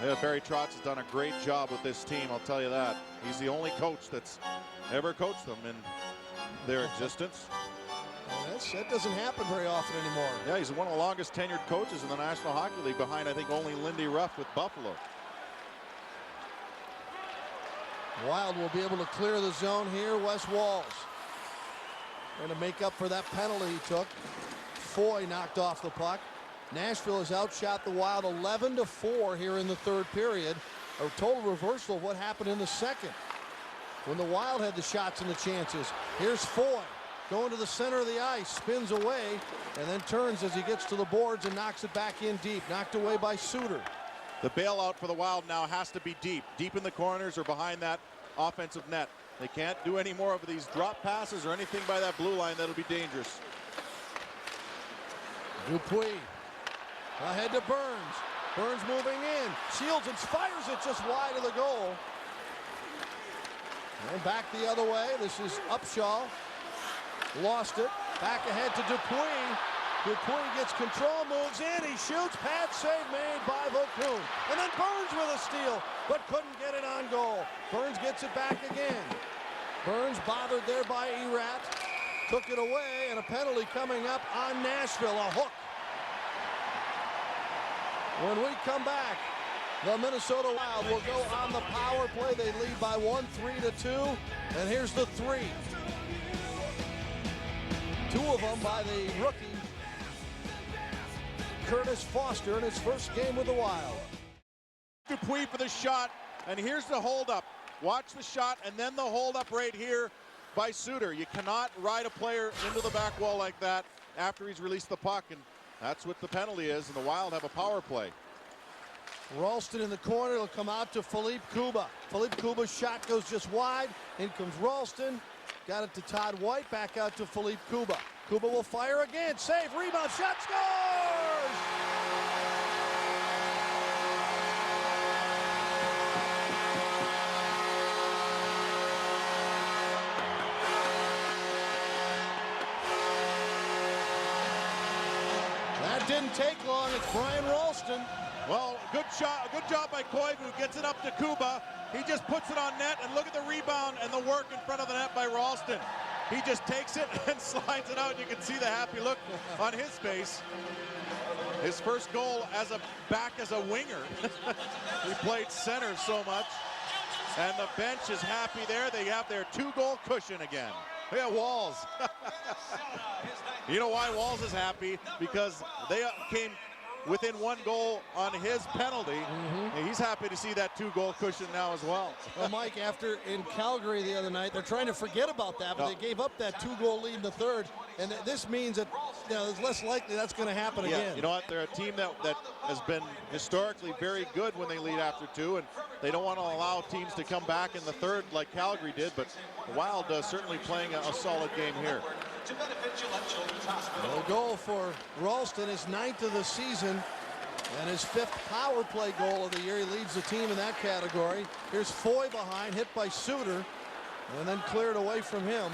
Yeah, Barry Trotz has done a great job with this team, I'll tell you that. He's the only coach that's ever coached them in their existence. That doesn't happen very often anymore. Yeah, he's one of the longest tenured coaches in the National Hockey League, behind I think only Lindy Ruff with Buffalo. Wild will be able to clear the zone here. Wes Walls going to make up for that penalty he took. Foy knocked off the puck. Nashville has outshot the Wild 11-4 here in the third period. A total reversal of what happened in the second, when the Wild had the shots and the chances. Here's Foy. going to the center of the ice, spins away, and then turns as he gets to the boards and knocks it back in deep. Knocked away by Suter. The bailout for the Wild now has to be deep in the corners or behind that offensive net. They can't do any more of these drop passes or anything by that blue line that'll be dangerous. Dupuis ahead to Burns. Burns moving in, shields and fires it just wide of the goal. And back the other way. This is Upshaw. Lost it. Back ahead to Dupuis. Dupuis gets control, moves in, he shoots, pad save made by Vokoun. And then Burns with a steal, but couldn't get it on goal. Burns gets it back again. Burns bothered there by Erat. Took it away, and a penalty coming up on Nashville, a hook. When we come back, the Minnesota Wild will go on the power play. They lead by 1, 3-2. And here's the 3. 2 of them by the rookie, Curtis Foster, in his first game with the Wild. Dupuis for the shot, and here's the holdup. Watch the shot, and then the holdup right here by Suter. You cannot ride a player into the back wall like that after he's released the puck, and that's what the penalty is, and the Wild have a power play. Ralston in the corner. It'll come out to Philippe Kuba. Philippe Kuba's shot goes just wide. In comes Ralston. Got it to Todd White. Back out to Philippe Kuba. Kuba will fire again. Save, rebound, shot, scores! That didn't take long. It's Brian Ralston. Well, good shot, good job by Koivu. Gets it up to Kuba. He just puts it on net, and look at the rebound and the work in front of the net by Ralston. He just takes it and slides it out. You can see the happy look on his face. His first goal as a winger. He played center so much. And the bench is happy there. They have their 2-goal cushion again. Yeah, Walls. You know why Walls is happy? Because they came within 1 goal on his penalty. He's happy to see that 2-goal cushion now as well. Well, Mike, after in Calgary the other night, they're trying to forget about that, but they gave up that 2-goal lead in the third, and this means that it's less likely that's going to happen again. You know what? They're a team that has been historically very good when they lead after 2, and they don't want to allow teams to come back in the third like Calgary did, but the Wild certainly playing a solid game here. The goal for Ralston is 9th of the season and his 5th power play goal of the year. He leads the team in that category. Here's Foy behind, hit by Suter, and then cleared away from him.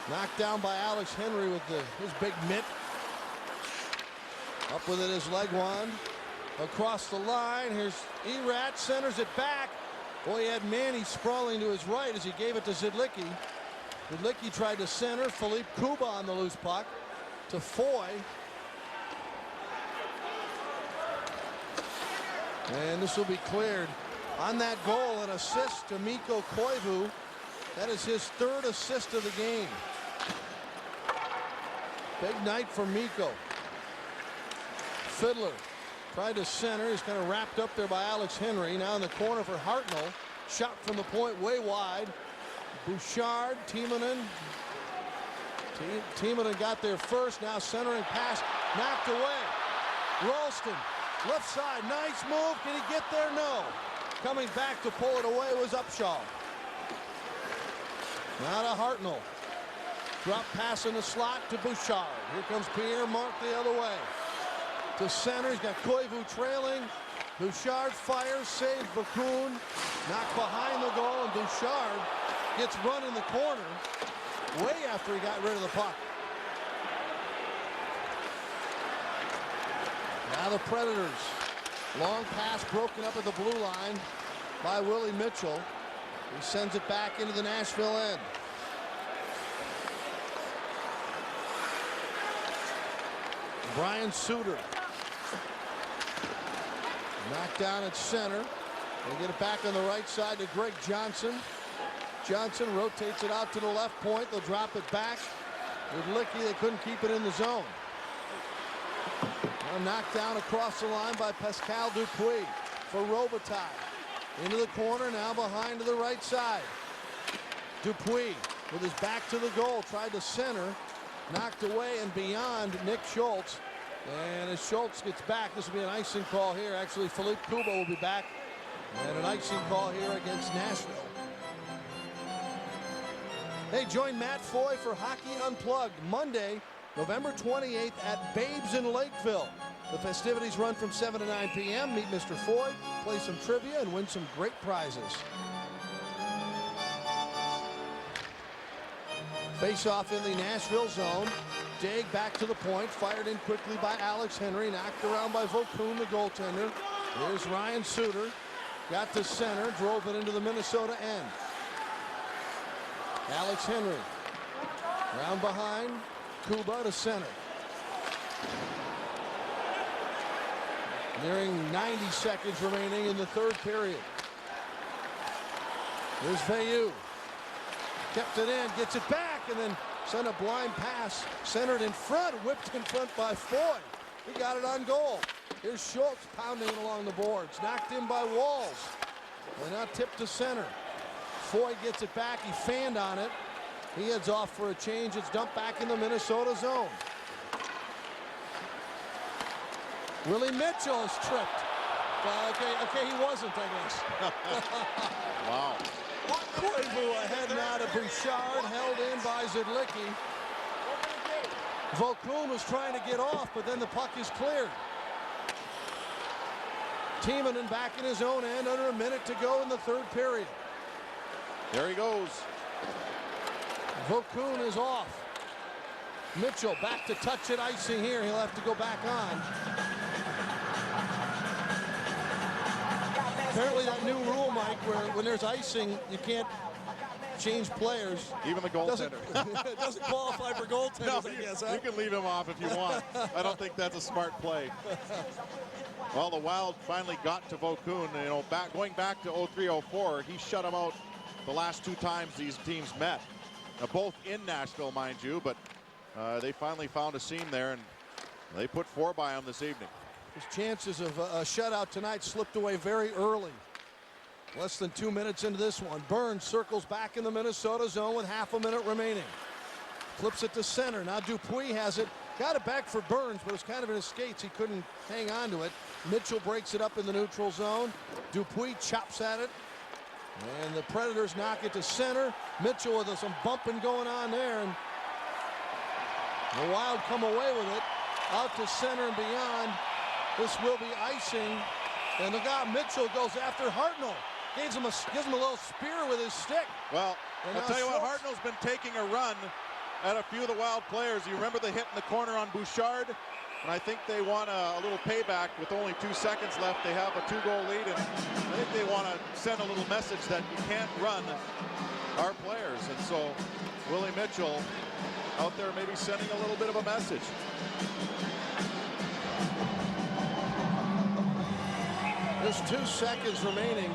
Knocked down by Alex Henry with his big mitt. Up with it is Legwand. Across the line, here's Erat, centers it back. Boy, he had Manny sprawling to his right as he gave it to Zidlicki. Zidlicki tried to center. Philippe Kuba on the loose puck to Foy. And this will be cleared. On that goal, an assist to Mikko Koivu. That is his 3rd assist of the game. Big night for Mikko. Fiddler tried to center. He's kind of wrapped up there by Alex Henry. Now in the corner for Hartnell. Shot from the point way wide. Bouchard, Timonen. Timonen got there first. Now centering pass. Knocked away. Ralston, left side. Nice move. Can he get there? No. Coming back to pull it away was Upshaw. Now to Hartnell. Drop pass in the slot to Bouchard. Here comes Pierre Mark the other way. To center. He's got Koivu trailing. Bouchard fires, saves Vokoun. Knocked behind the goal, and Bouchard gets run in the corner way after he got rid of the puck. Now the Predators. Long pass broken up at the blue line by Willie Mitchell. He sends it back into the Nashville end. Brian Suter. Knocked down at center. They get it back on the right side to Greg Johnson. Johnson rotates it out to the left point. They'll drop it back. With Licky, they couldn't keep it in the zone. Now knocked down across the line by Pascal Dupuis for Robitaille. Into the corner, now behind to the right side. Dupuis with his back to the goal, tried to center, knocked away and beyond Nick Schultz. And as Schultz gets back, this will be an icing call here. Actually, Philippe Kuba will be back. And an icing call here against Nashville. Hey, join Matt Foy for Hockey Unplugged Monday, November 28th at Babes in Lakeville. The festivities run from 7 to 9 p.m. Meet Mr. Foy, play some trivia, and win some great prizes. Face-off in the Nashville zone. Daig back to the point, fired in quickly by Alex Henry, knocked around by Vokoun, the goaltender. Here's Ryan Suter, got to center, drove it into the Minnesota end. Alex Henry, round behind, Kuba to center. Nearing 90 seconds remaining in the third period. Here's Veilleux. Kept it in, gets it back, and then sent a blind pass, centered in front, whipped in front by Foy. He got it on goal. Here's Schultz pounding it along the boards, knocked in by Walls. And now tipped to center. Foy gets it back, he fanned on it. He heads off for a change. It's dumped back in the Minnesota zone. Willie Mitchell is tripped. Okay, he wasn't, I guess. Wow. Koivu ahead now to Bouchard, held in by Zidlicki. Vokoun was trying to get off, but then the puck is cleared. Timonen back in his own end, under a minute to go in the third period. There he goes. Vokoun is off. Mitchell back to touch it, icing here. He'll have to go back on. Apparently that new rule, Mike, where when there's icing, you can't change players. Even the goaltender. It doesn't qualify for goaltenders, No, I guess. you can leave him off if you want. I don't think that's a smart play. Well, the Wild finally got to Vokoun. You know, going back to 03-04, he shut him out the last 2 times these teams met. Now, both in Nashville, mind you, but they finally found a seam there, and they put 4 by him this evening. His chances of a shutout tonight slipped away very early. Less than 2 minutes into this one. Burns circles back in the Minnesota zone with half a minute remaining. Flips it to center. Now Dupuis has it. Got it back for Burns, but it was kind of in his skates. He couldn't hang on to it. Mitchell breaks it up in the neutral zone. Dupuis chops at it. And the Predators knock it to center. Mitchell with some bumping going on there. And the Wild come away with it. Out to center and beyond. This will be icing. And the guy Mitchell goes after Hartnell. Gives him a little spear with his stick. Well, I'll tell you what, Hartnell's been taking a run at a few of the Wild players. You remember the hit in the corner on Bouchard? And I think they want a little payback with only 2 seconds left. They have a 2-goal lead, and I think they want to send a little message that you can't run our players. And so Willie Mitchell out there maybe sending a little bit of a message. There's 2 seconds remaining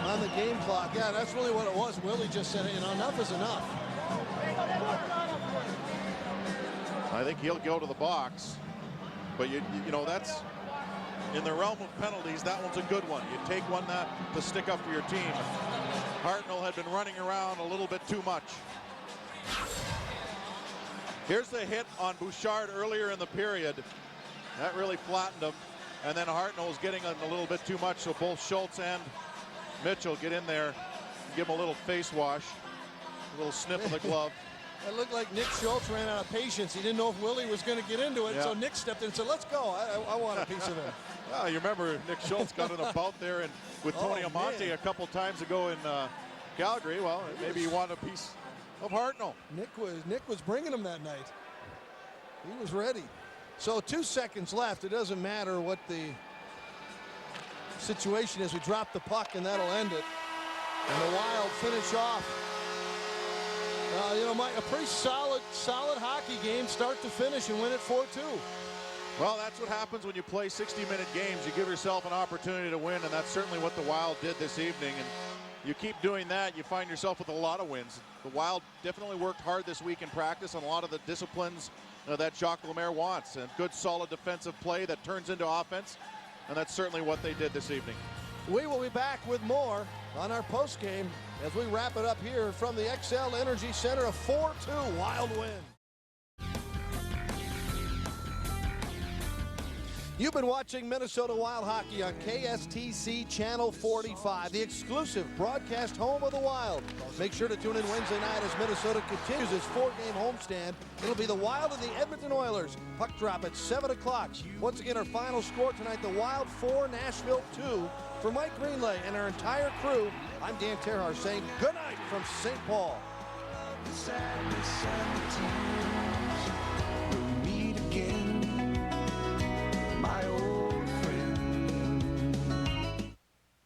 on the game clock. Yeah, that's really what it was. Willie just said, hey, enough is enough. I think he'll go to the box. But, you know, that's in the realm of penalties. That one's a good one. You take one to stick up for your team. Hartnell had been running around a little bit too much. Here's the hit on Bouchard earlier in the period. That really flattened him. And then Hartnell was getting a little bit too much, so both Schultz and Mitchell get in there, give him a little face wash, a little snip of the glove. It looked like Nick Schultz ran out of patience. He didn't know if Willie was going to get into it, yeah. So Nick stepped in and said, let's go. I want a piece of it. Well, you remember Nick Schultz got in a bout there and with Tony Amonte a couple times ago in Calgary. Well, maybe he wanted a piece of Hartnell. Nick was bringing him that night. He was ready. So 2 seconds left. It doesn't matter what the situation is. We drop the puck and that'll end it. And the Wild finish off. You know, Mike, a pretty solid hockey game, start to finish, and win it 4-2. Well, that's what happens when you play 60-minute games. You give yourself an opportunity to win, and that's certainly what the Wild did this evening. And you keep doing that, you find yourself with a lot of wins. The Wild definitely worked hard this week in practice on a lot of the disciplines that Jacques Lemaire wants, and good, solid defensive play that turns into offense, and that's certainly what they did this evening. We will be back with more on our postgame as we wrap it up here from the XL Energy Center. A 4-2 Wild win. You've been watching Minnesota Wild hockey on KSTC Channel 45, the exclusive broadcast home of the Wild. Make sure to tune in Wednesday night as Minnesota continues its 4-game homestand. It'll be the Wild and the Edmonton Oilers. Puck drop at 7 o'clock. Once again, our final score tonight, the Wild 4, Nashville 2. For Mike Greenlay and our entire crew, I'm Dan Terhar saying good night from St. Paul.